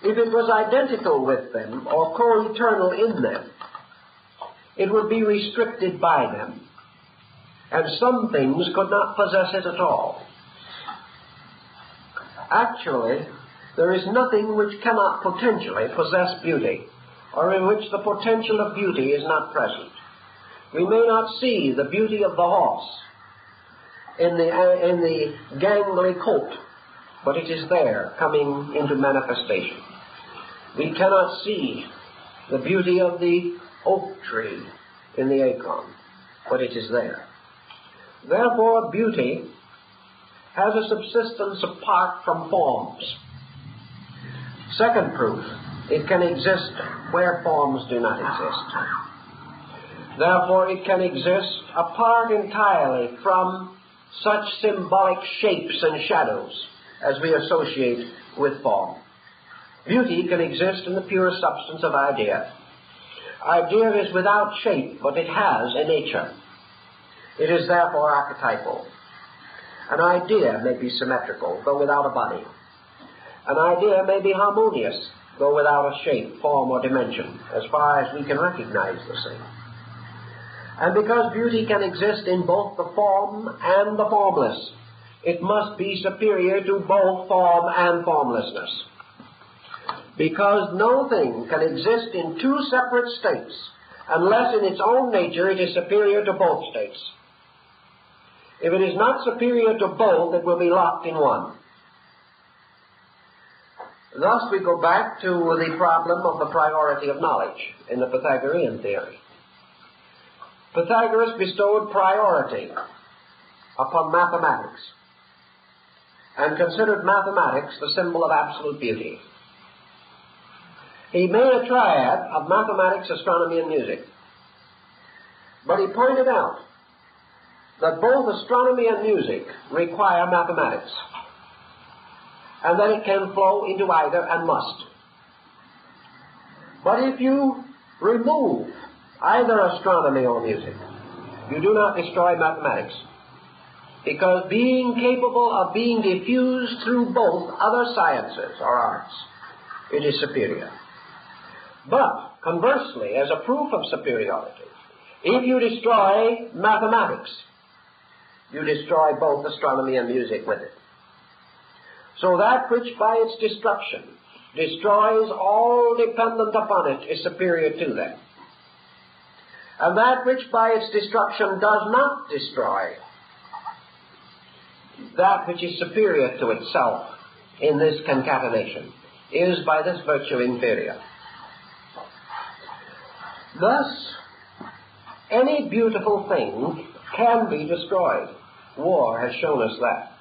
If it was identical with them, or co-eternal in them, it would be restricted by them, and some things could not possess it at all. Actually, there is nothing which cannot potentially possess beauty, or in which the potential of beauty is not present. We may not see the beauty of the horse in the gangly coat, but it is there, coming into manifestation. We cannot see the beauty of the oak tree in the acorn, but it is there. Therefore, beauty has a subsistence apart from forms. Second proof, it can exist where forms do not exist. Therefore, it can exist apart entirely from such symbolic shapes and shadows as we associate with form. Beauty can exist in the pure substance of idea. Idea is without shape, but it has a nature. It is therefore archetypal. An idea may be symmetrical, though without a body. An idea may be harmonious, though without a shape, form, or dimension, as far as we can recognize the same. And because beauty can exist in both the form and the formless, it must be superior to both form and formlessness. Because no thing can exist in two separate states unless in its own nature it is superior to both states. If it is not superior to both, it will be locked in one. Thus we go back to the problem of the priority of knowledge in the Pythagorean theory. Pythagoras bestowed priority upon mathematics and considered mathematics the symbol of absolute beauty. He made a triad of mathematics, astronomy, and music. But he pointed out that both astronomy and music require mathematics, and that it can flow into either and must. But if you remove either astronomy or music, you do not destroy mathematics, because being capable of being diffused through both other sciences or arts, it is superior. But, conversely, as a proof of superiority, if you destroy mathematics, you destroy both astronomy and music with it. So that which by its destruction destroys all dependent upon it is superior to them. And that which by its destruction does not destroy, that which is superior to itself in this concatenation, is by this virtue inferior. Thus, Any beautiful thing can be destroyed. War has shown us that.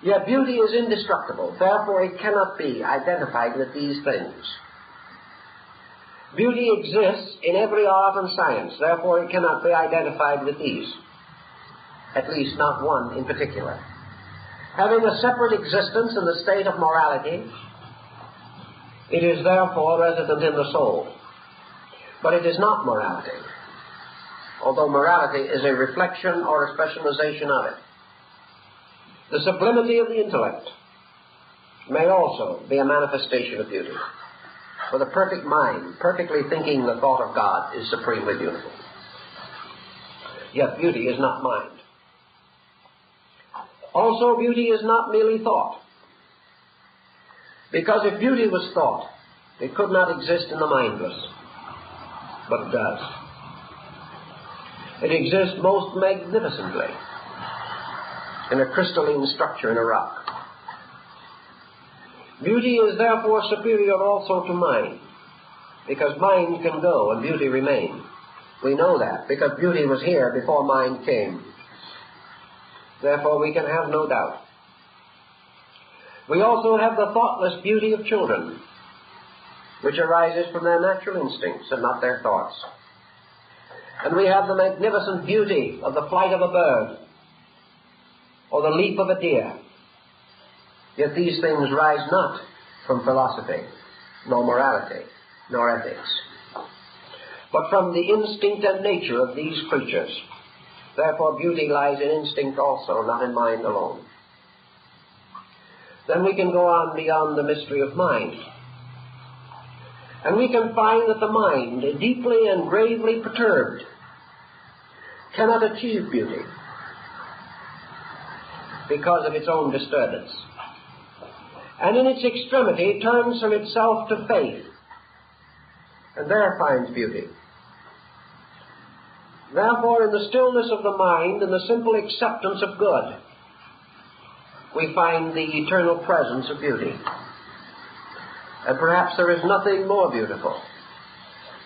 Yet beauty is indestructible, therefore it cannot be identified with these things. Beauty exists in every art and science, therefore it cannot be identified with these, at least not one in particular. Having a separate existence in the state of morality, it is therefore resident in the soul. But it is not morality, although morality is a reflection or a specialization of it. The sublimity of the intellect may also be a manifestation of beauty. For the perfect mind, perfectly thinking the thought of God, is supremely beautiful. Yet beauty is not mind. Also, beauty is not merely thought. Because if beauty was thought, it could not exist in the mindless. But it does. It exists most magnificently in a crystalline structure in a rock. Beauty is therefore superior also to mind, because mind can go and beauty remain. We know that, because beauty was here before mind came. Therefore we can have no doubt. We also have the thoughtless beauty of children, which arises from their natural instincts and not their thoughts. And we have the magnificent beauty of the flight of a bird, or the leap of a deer. Yet these things rise not from philosophy, nor morality, nor ethics, but from the instinct and nature of these creatures. Therefore beauty lies in instinct also, not in mind alone. Then we can go on beyond the mystery of mind. And we can find that the mind, deeply and gravely perturbed, cannot achieve beauty because of its own disturbance. And in its extremity turns from itself to faith, and there finds beauty. Therefore, in the stillness of the mind and the simple acceptance of good, we find the eternal presence of beauty. And perhaps there is nothing more beautiful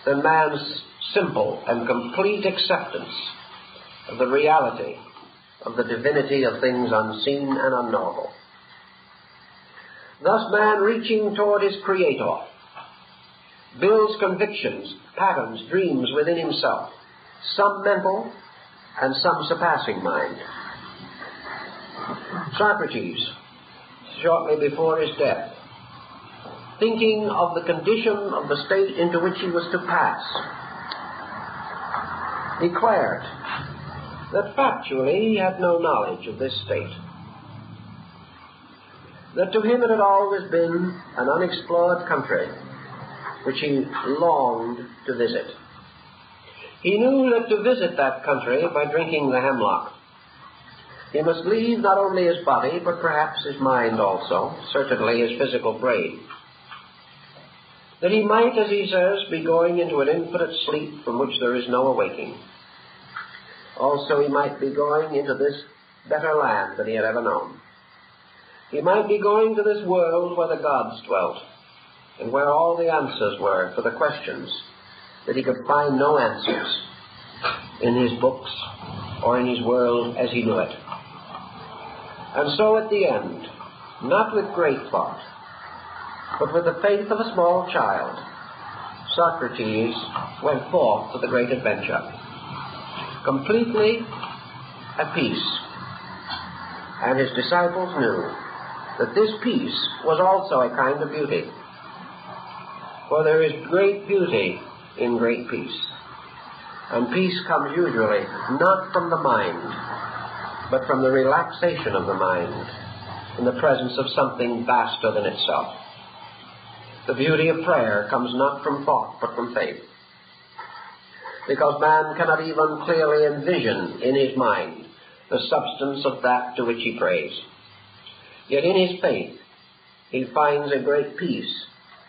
than man's simple and complete acceptance of the reality of the divinity of things unseen and unknowable. Thus man, reaching toward his Creator, builds convictions, patterns, dreams within himself, some mental and some surpassing mind. Socrates, shortly before his death, thinking of the condition of the state into which he was to pass, declared that factually he had no knowledge of this state, that to him it had always been an unexplored country which he longed to visit. He knew that to visit that country by drinking the hemlock, he must leave not only his body, but perhaps his mind also, certainly his physical brain, that he might, as he says, be going into an infinite sleep from which there is no awaking. Also he might be going into this better land than he had ever known. He might be going to this world where the gods dwelt, and where all the answers were for the questions that he could find no answers in his books or in his world as he knew it. And so at the end, not with great thought, but with the faith of a small child, Socrates went forth to the great adventure, completely at peace. And his disciples knew that this peace was also a kind of beauty. For there is great beauty in great peace. And peace comes usually not from the mind, but from the relaxation of the mind in the presence of something vaster than itself. The beauty of prayer comes not from thought, but from faith. Because man cannot even clearly envision in his mind the substance of that to which he prays. Yet in his faith he finds a great peace,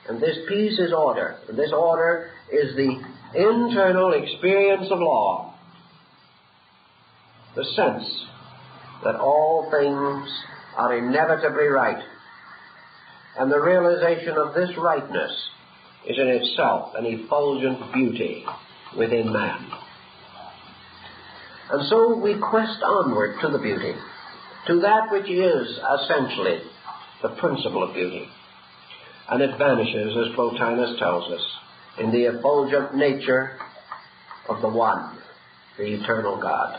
and this peace is order, and this order is the internal experience of law, the sense that all things are inevitably right, and the realization of this rightness is in itself an effulgent beauty within man. And so we quest onward to the beauty, to that which is essentially the principle of beauty. And it vanishes, as Plotinus tells us, in the effulgent nature of the One, the eternal God,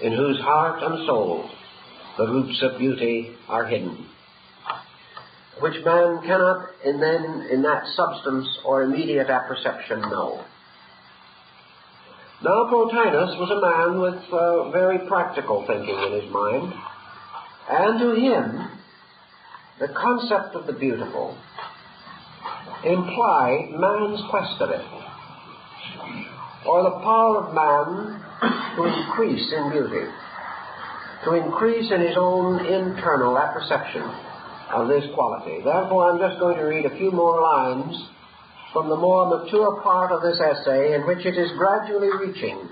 in whose heart and soul the roots of beauty are hidden, which man cannot in that substance or immediate apperception know. Now Plotinus was a man with very practical thinking in his mind, and to him the concept of the beautiful implied man's quest of it, or the power of man to increase in beauty, to increase in his own internal apperception of this quality. Therefore, I'm just going to read a few more lines from the more mature part of this essay, in which it is gradually reaching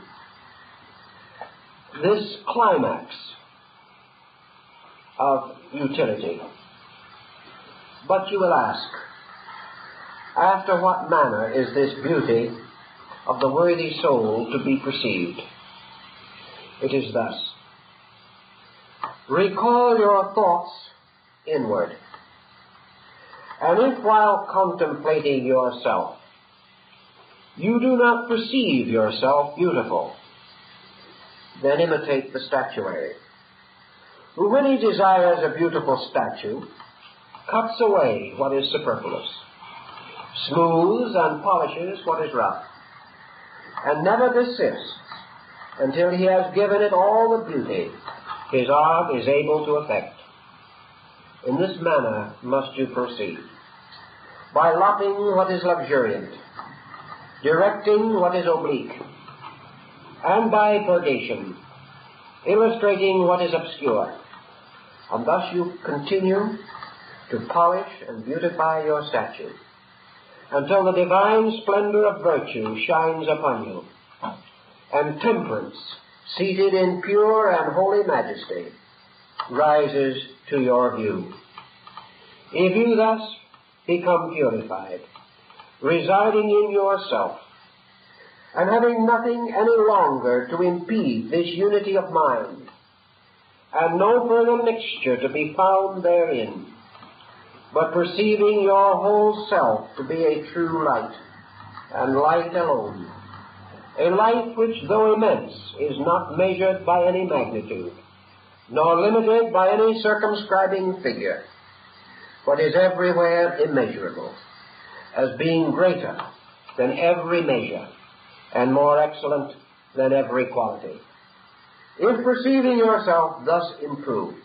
this climax of utility. But you will ask, after what manner is this beauty of the worthy soul to be perceived? It is thus. Recall your thoughts inward, and if while contemplating yourself you do not perceive yourself beautiful, then imitate the statuary, who, when he desires a beautiful statue, cuts away what is superfluous, smooths and polishes what is rough, and never desists until he has given it all the beauty his art is able to effect. In this manner must you proceed, by lopping what is luxuriant, directing what is oblique, and by purgation, illustrating what is obscure. And thus you continue to polish and beautify your statue, until the divine splendor of virtue shines upon you, and temperance, seated in pure and holy majesty, rises to your view. If you thus become purified, residing in yourself, and having nothing any longer to impede this unity of mind, and no further mixture to be found therein, but perceiving your whole self to be a true light, and light alone, a light which, though immense, is not measured by any magnitude, nor limited by any circumscribing figure, but is everywhere immeasurable, as being greater than every measure, and more excellent than every quality. If perceiving yourself thus improved,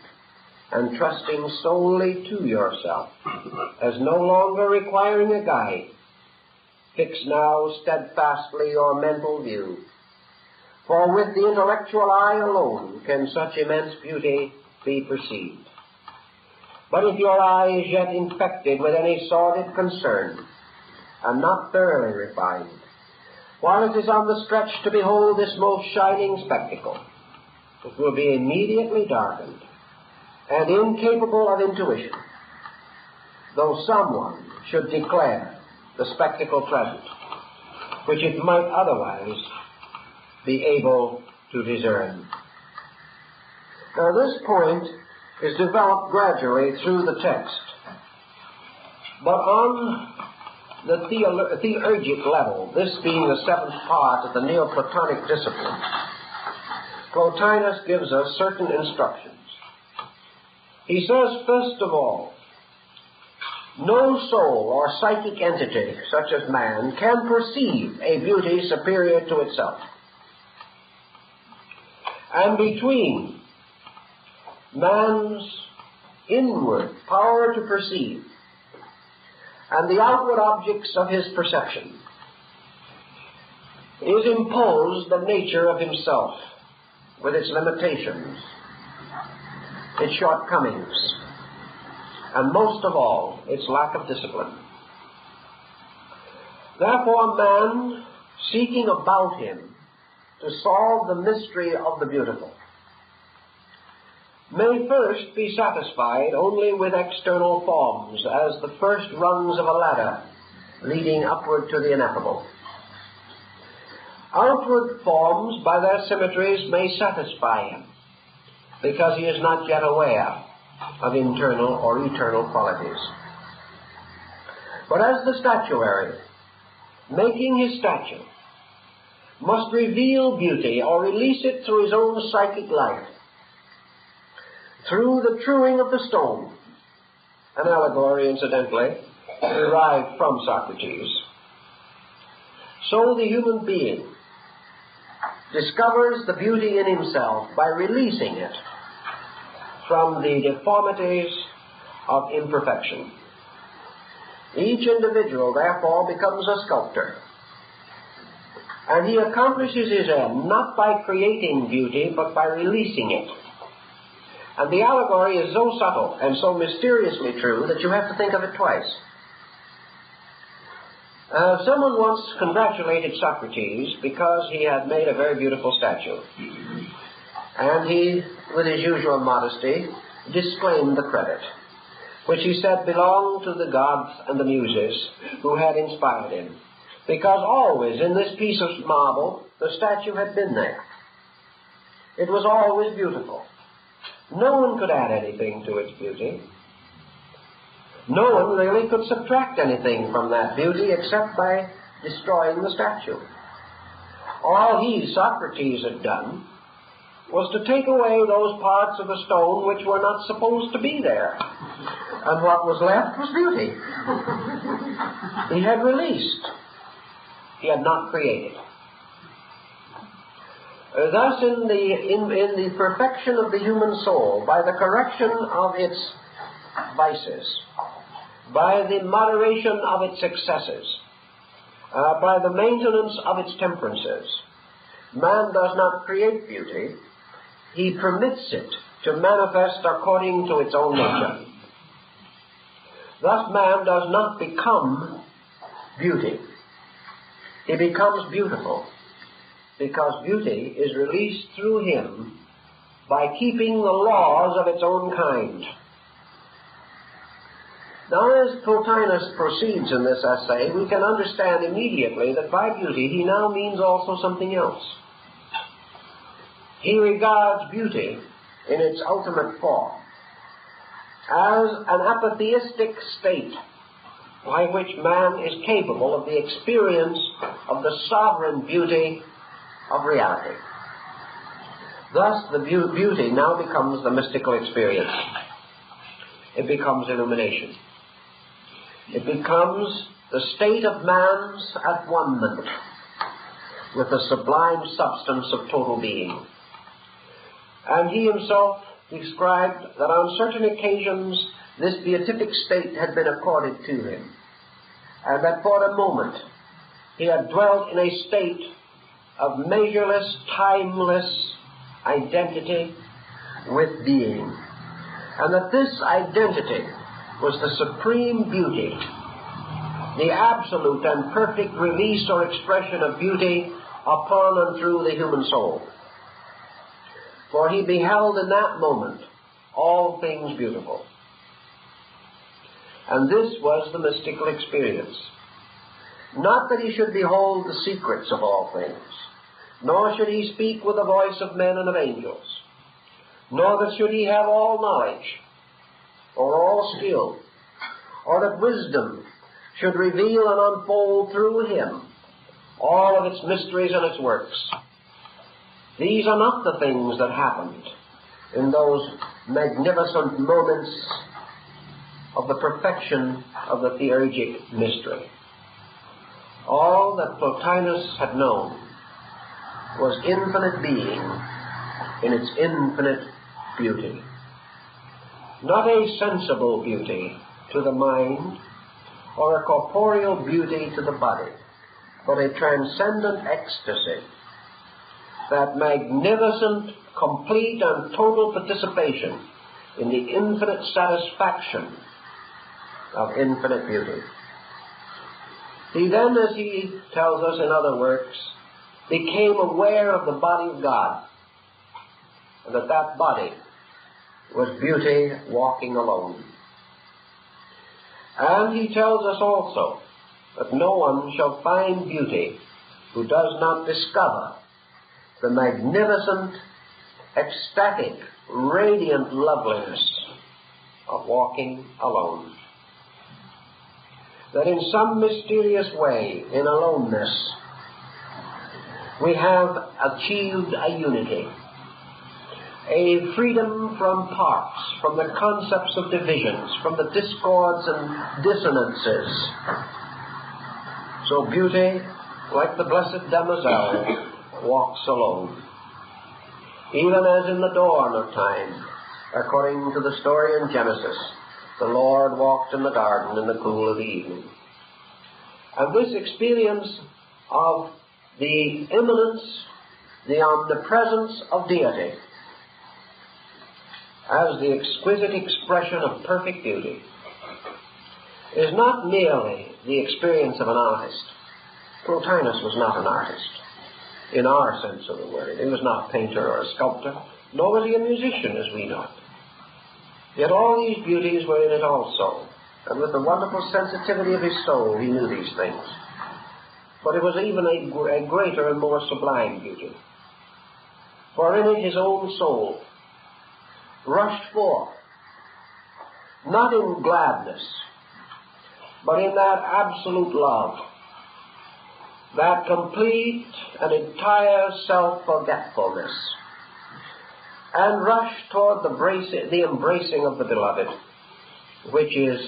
and trusting solely to yourself, as no longer requiring a guide, fix now steadfastly your mental view, for with the intellectual eye alone can such immense beauty be perceived. But if your eye is yet infected with any sordid concern, and not thoroughly refined, while it is on the stretch to behold this most shining spectacle, it will be immediately darkened and incapable of intuition, though someone should declare the spectacle present, which it might otherwise be able to discern. Now this point is developed gradually through the text, but on the theurgic level, this being the seventh part of the Neoplatonic discipline, Plotinus gives us certain instructions. He says, first of all, no soul or psychic entity, such as man, can perceive a beauty superior to itself. And between man's inward power to perceive and the outward objects of his perception is imposed the nature of himself, with its limitations, its shortcomings, and most of all, its lack of discipline. Therefore, man, seeking about him to solve the mystery of the beautiful, may first be satisfied only with external forms, as the first rungs of a ladder leading upward to the ineffable. Outward forms, by their symmetries, may satisfy him, because he is not yet aware of internal or eternal qualities. But as the statuary, making his statue, must reveal beauty or release it through his own psychic life, through the truing of the stone, an allegory, incidentally, derived from Socrates, so the human being discovers the beauty in himself by releasing it from the deformities of imperfection. Each individual, therefore, becomes a sculptor, and he accomplishes his end not by creating beauty, but by releasing it. And the allegory is so subtle and so mysteriously true that you have to think of it twice. Someone once congratulated Socrates because he had made a very beautiful statue. And he, with his usual modesty, disclaimed the credit, which he said belonged to the gods and the muses who had inspired him, because always in this piece of marble the statue had been there. It was always beautiful. No one could add anything to its beauty. No one really could subtract anything from that beauty except by destroying the statue. All he, Socrates, had done was to take away those parts of the stone which were not supposed to be there. And what was left was beauty. He had released. He had not created. Thus, in the perfection of the human soul, by the correction of its vices, by the moderation of its excesses, by the maintenance of its temperances, man does not create beauty. He permits it to manifest according to its own nature. Thus, man does not become beauty. He becomes beautiful, because beauty is released through him by keeping the laws of its own kind. Now, as Plotinus proceeds in this essay, we can understand immediately that by beauty he now means also something else. He regards beauty in its ultimate form as an apatheistic state by which man is capable of the experience of the sovereign beauty of reality. Thus, the beauty now becomes the mystical experience. It becomes illumination. It becomes the state of man's at one-ment with the sublime substance of total being. And he himself described that on certain occasions this beatific state had been accorded to him, and that for a moment he had dwelt in a state of measureless, timeless identity with being, and that this identity was the supreme beauty, the absolute and perfect release or expression of beauty upon and through the human soul. For he beheld in that moment all things beautiful. And this was the mystical experience. Not that he should behold the secrets of all things, nor should he speak with the voice of men and of angels, nor that should he have all knowledge, or all skill, or that wisdom should reveal and unfold through him all of its mysteries and its works. These are not the things that happened in those magnificent moments of the perfection of the theurgic mystery. All that Plotinus had known was infinite being in its infinite beauty. Not a sensible beauty to the mind or a corporeal beauty to the body, but a transcendent ecstasy, that magnificent, complete, and total participation in the infinite satisfaction of infinite beauty. He then, as he tells us in other works, became aware of the body of God, and that that body was beauty walking alone. And he tells us also that no one shall find beauty who does not discover the magnificent, ecstatic, radiant loveliness of walking alone. That in some mysterious way, in aloneness, we have achieved a unity, a freedom from parts, from the concepts of divisions, from the discords and dissonances. So beauty, like the blessed damozel, walks alone, even as in the dawn of time, according to the story in Genesis, the Lord walked in the garden in the cool of the evening. And this experience of the immanence, the omnipresence of deity, as the exquisite expression of perfect beauty, is not merely the experience of an artist. Plotinus was not an artist, in our sense of the word. He was not a painter or a sculptor, nor was he a musician as we know it. Yet all these beauties were in it also, and with the wonderful sensitivity of his soul he knew these things. But it was even a greater and more sublime beauty. For in it his own soul rushed forth, not in gladness, but in that absolute love, that complete and entire self-forgetfulness, and rushed toward the embracing of the beloved, which is,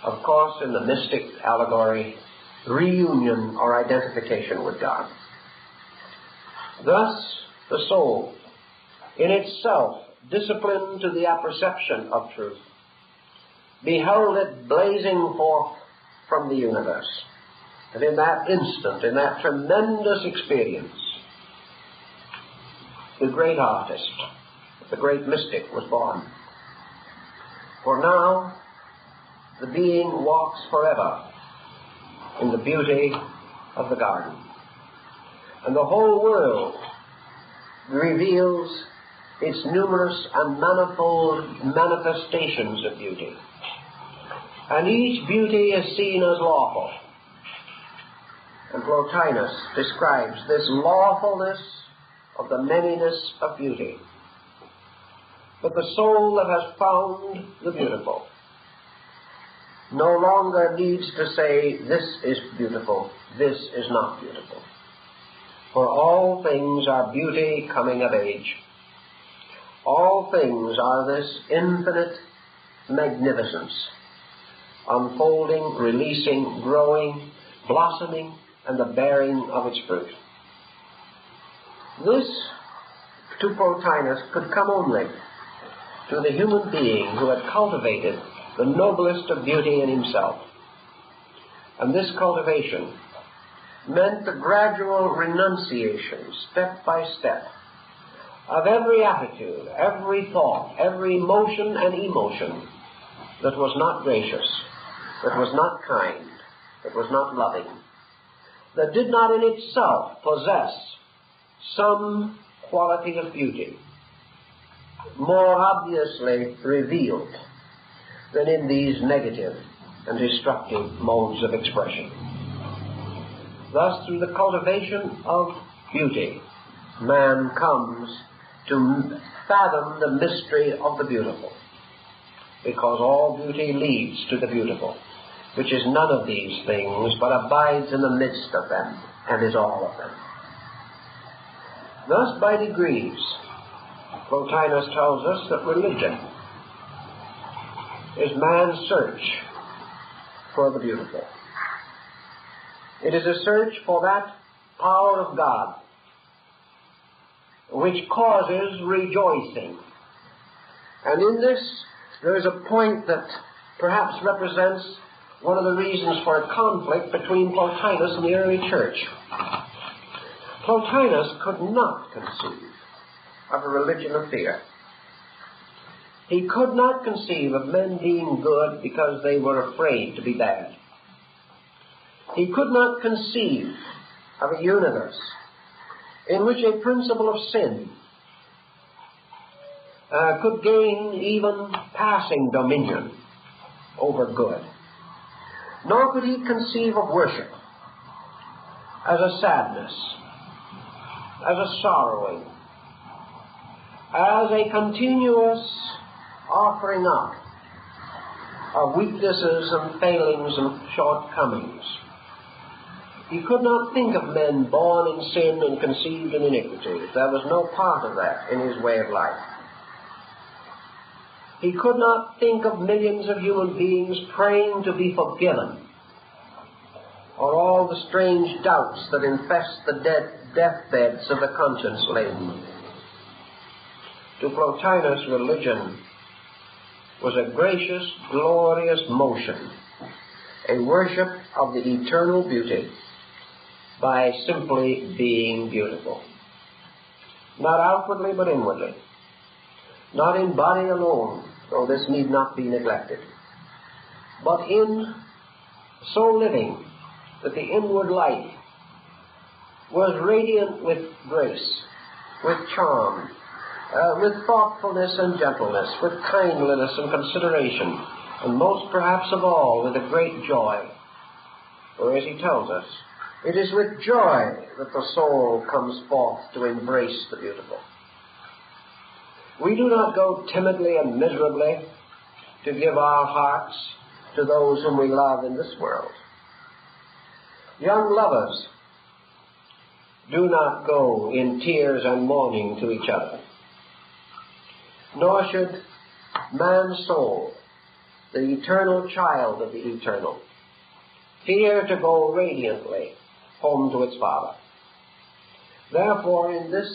of course, in the mystic allegory, reunion or identification with God. Thus, the soul, in itself disciplined to the apperception of truth, beheld it blazing forth from the universe. And in that instant, in that tremendous experience, the great artist, the great mystic was born. For now, the being walks forever in the beauty of the garden. And the whole world reveals its numerous and manifold manifestations of beauty. And each beauty is seen as lawful. And Plotinus describes this lawfulness of the manyness of beauty. But the soul that has found the beautiful no longer needs to say, this is beautiful, this is not beautiful. For all things are beauty coming of age. All things are this infinite magnificence, unfolding, releasing, growing, blossoming, and the bearing of its fruit. This, to Plotinus, could come only to the human being who had cultivated the noblest of beauty in himself. And this cultivation meant the gradual renunciation, step by step, of every attitude, every thought, every motion and emotion that was not gracious, that was not kind, that was not loving, that did not in itself possess some quality of beauty more obviously revealed than in these negative and destructive modes of expression. Thus, through the cultivation of beauty, man comes to fathom the mystery of the beautiful, because all beauty leads to the beautiful, which is none of these things, but abides in the midst of them, and is all of them. Thus, by degrees, Plotinus tells us that religion is man's search for the beautiful. It is a search for that power of God which causes rejoicing. And in this, there is a point that perhaps represents one of the reasons for a conflict between Plotinus and the early church. Plotinus could not conceive of a religion of fear. He could not conceive of men being good because they were afraid to be bad. He could not conceive of a universe in which a principle of sin could gain even passing dominion over good. Nor could he conceive of worship as a sadness, as a sorrowing, as a continuous offering up of weaknesses and failings and shortcomings. He could not think of men born in sin and conceived in iniquity. There was no part of that in his way of life. He could not think of millions of human beings praying to be forgiven, or all the strange doubts that infest the deathbeds of the conscience-laden. To Plotinus, religion was a gracious, glorious motion, a worship of the eternal beauty by simply being beautiful. Not outwardly, but inwardly. Not in body alone, though this need not be neglected, but in so living that the inward life was radiant with grace, with charm, with thoughtfulness and gentleness, with kindliness and consideration, and most perhaps of all with a great joy. For as he tells us, it is with joy that the soul comes forth to embrace the beautiful. We do not go timidly and miserably to give our hearts to those whom we love in this world. Young lovers do not go in tears and mourning to each other. Nor should man's soul, the eternal child of the eternal, fear to go radiantly home to its Father. Therefore, in this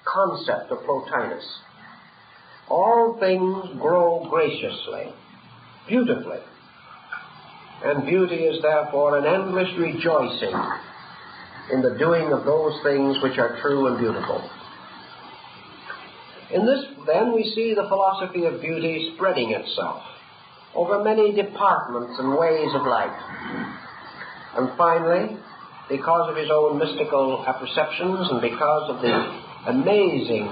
concept of Plotinus, all things grow graciously, beautifully, and beauty is therefore an endless rejoicing in the doing of those things which are true and beautiful. In this, then, we see the philosophy of beauty spreading itself over many departments and ways of life. And finally, because of his own mystical apperceptions and because of the amazing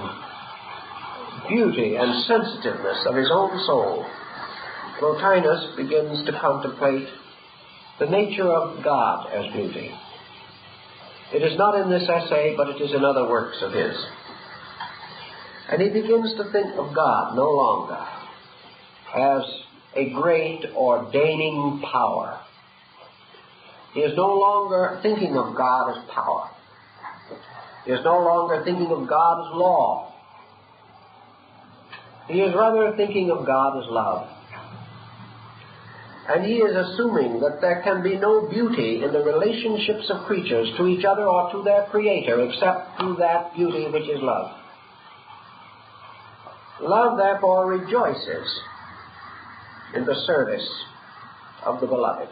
beauty and sensitiveness of his own soul, Plotinus begins to contemplate the nature of God as beauty. It is not in this essay, but it is in other works of his. And he begins to think of God no longer as a great ordaining power. He is no longer thinking of God as power. He is no longer thinking of God as law. He is rather thinking of God as love. And he is assuming that there can be no beauty in the relationships of creatures to each other or to their Creator except through that beauty which is love. Love, therefore, rejoices in the service of the beloved.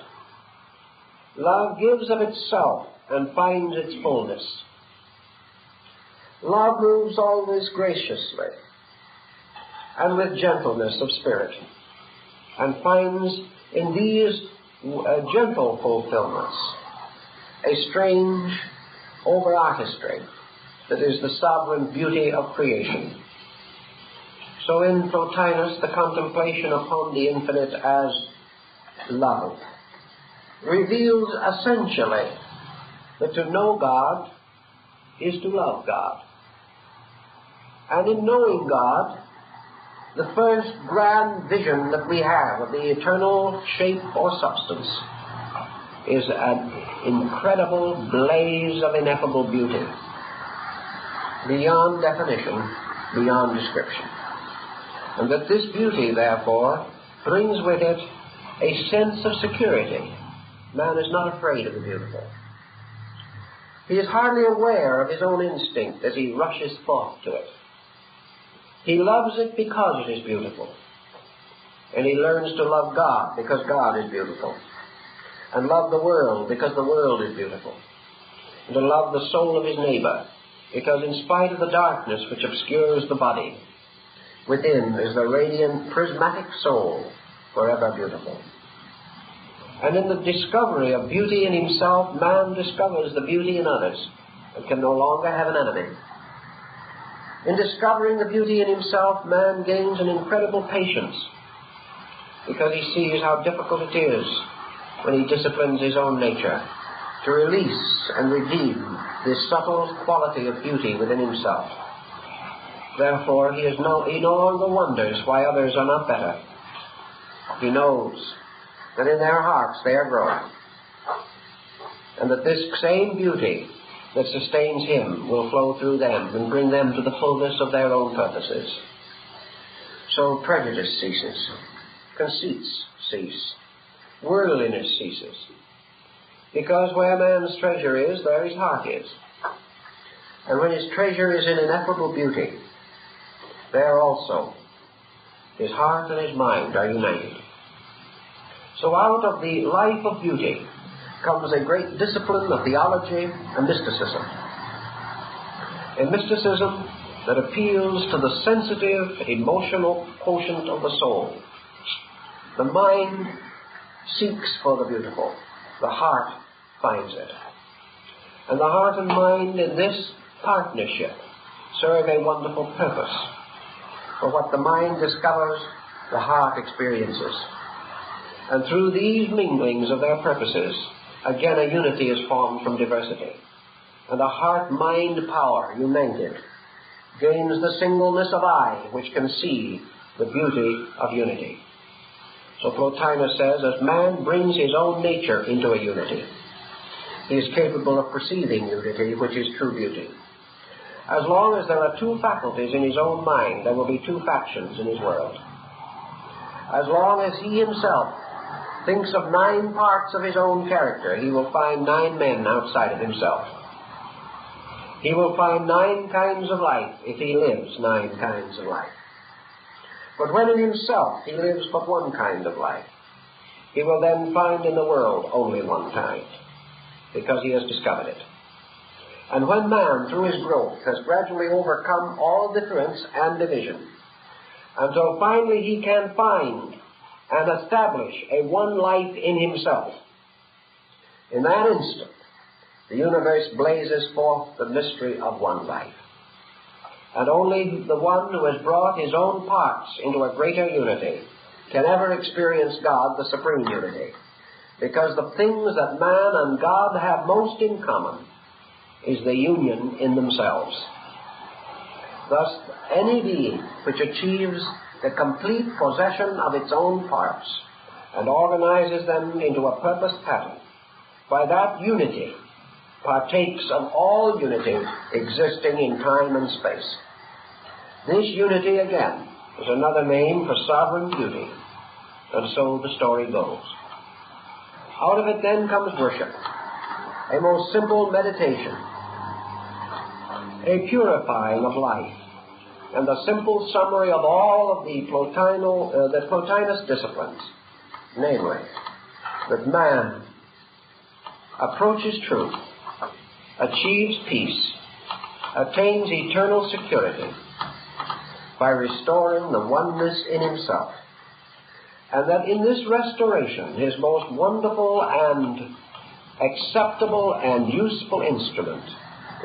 Love gives of itself and finds its fullness. Love moves always graciously and with gentleness of spirit, and finds in these gentle fulfillments a strange over-artistry that is the sovereign beauty of creation. So in Plotinus, the contemplation upon the infinite as love reveals essentially that to know God is to love God. And in knowing God, the first grand vision that we have of the eternal shape or substance is an incredible blaze of ineffable beauty, beyond definition, beyond description. And that this beauty, therefore, brings with it a sense of security. Man is not afraid of the beautiful. He is hardly aware of his own instinct as he rushes forth to it. He loves it because it is beautiful. And he learns to love God because God is beautiful. And love the world because the world is beautiful. And to love the soul of his neighbor because in spite of the darkness which obscures the body, within is the radiant prismatic soul, forever beautiful. And in the discovery of beauty in himself, man discovers the beauty in others and can no longer have an enemy. In discovering the beauty in himself, man gains an incredible patience because he sees how difficult it is when he disciplines his own nature to release and redeem this subtle quality of beauty within himself. Therefore, he no longer wonders why others are not better. He knows that in their hearts they are growing, and that this same beauty that sustains him will flow through them and bring them to the fullness of their own purposes. So prejudice ceases, conceits cease, worldliness ceases, because where man's treasure is, there his heart is. And when his treasure is in ineffable beauty, there also his heart and his mind are united. So out of the life of beauty comes a great discipline of theology and mysticism. A mysticism that appeals to the sensitive, emotional quotient of the soul. The mind seeks for the beautiful. The heart finds it. And the heart and mind in this partnership serve a wonderful purpose. For what the mind discovers, the heart experiences. And through these minglings of their purposes, again a unity is formed from diversity. And the heart-mind power, united, gains the singleness of eye, which can see the beauty of unity. So Plotinus says, as man brings his own nature into a unity, he is capable of perceiving unity, which is true beauty. As long as there are two faculties in his own mind, there will be two factions in his world. As long as he himself thinks of 9 parts of his own character, he will find 9 men outside of himself. He will find 9 kinds of life if he lives 9 kinds of life. But when in himself he lives but one kind of life, he will then find in the world only one kind, because he has discovered it. And when man, through his growth, has gradually overcome all difference and division, until finally he can find and establish a one life in himself, in that instant, the universe blazes forth the mystery of one life. And only the one who has brought his own parts into a greater unity can ever experience God, the supreme unity. Because the things that man and God have most in common is the union in themselves. Thus, any being which achieves the complete possession of its own parts and organizes them into a purpose pattern, by that unity partakes of all unity existing in time and space. This unity, again, is another name for sovereign beauty, and so the story goes. Out of it then comes worship, a most simple meditation, a purifying of life, and the simple summary of all of the Plotinus disciplines, namely, that man approaches truth, achieves peace, attains eternal security by restoring the oneness in himself, and that in this restoration his most wonderful and acceptable and useful instrument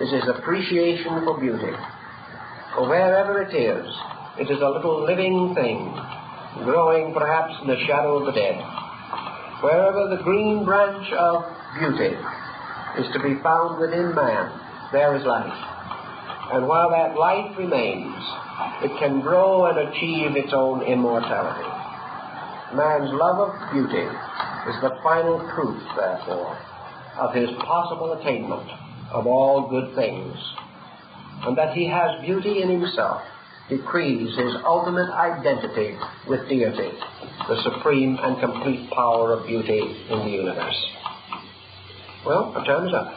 is his appreciation for beauty. For wherever it is a little living thing, growing perhaps in the shadow of the dead. Wherever the green branch of beauty is to be found within man, there is life. And while that life remains, it can grow and achieve its own immortality. Man's love of beauty is the final proof, therefore, of his possible attainment of all good things. And that he has beauty in himself decrees his ultimate identity with deity, the supreme and complete power of beauty in the universe. Well, our time is up.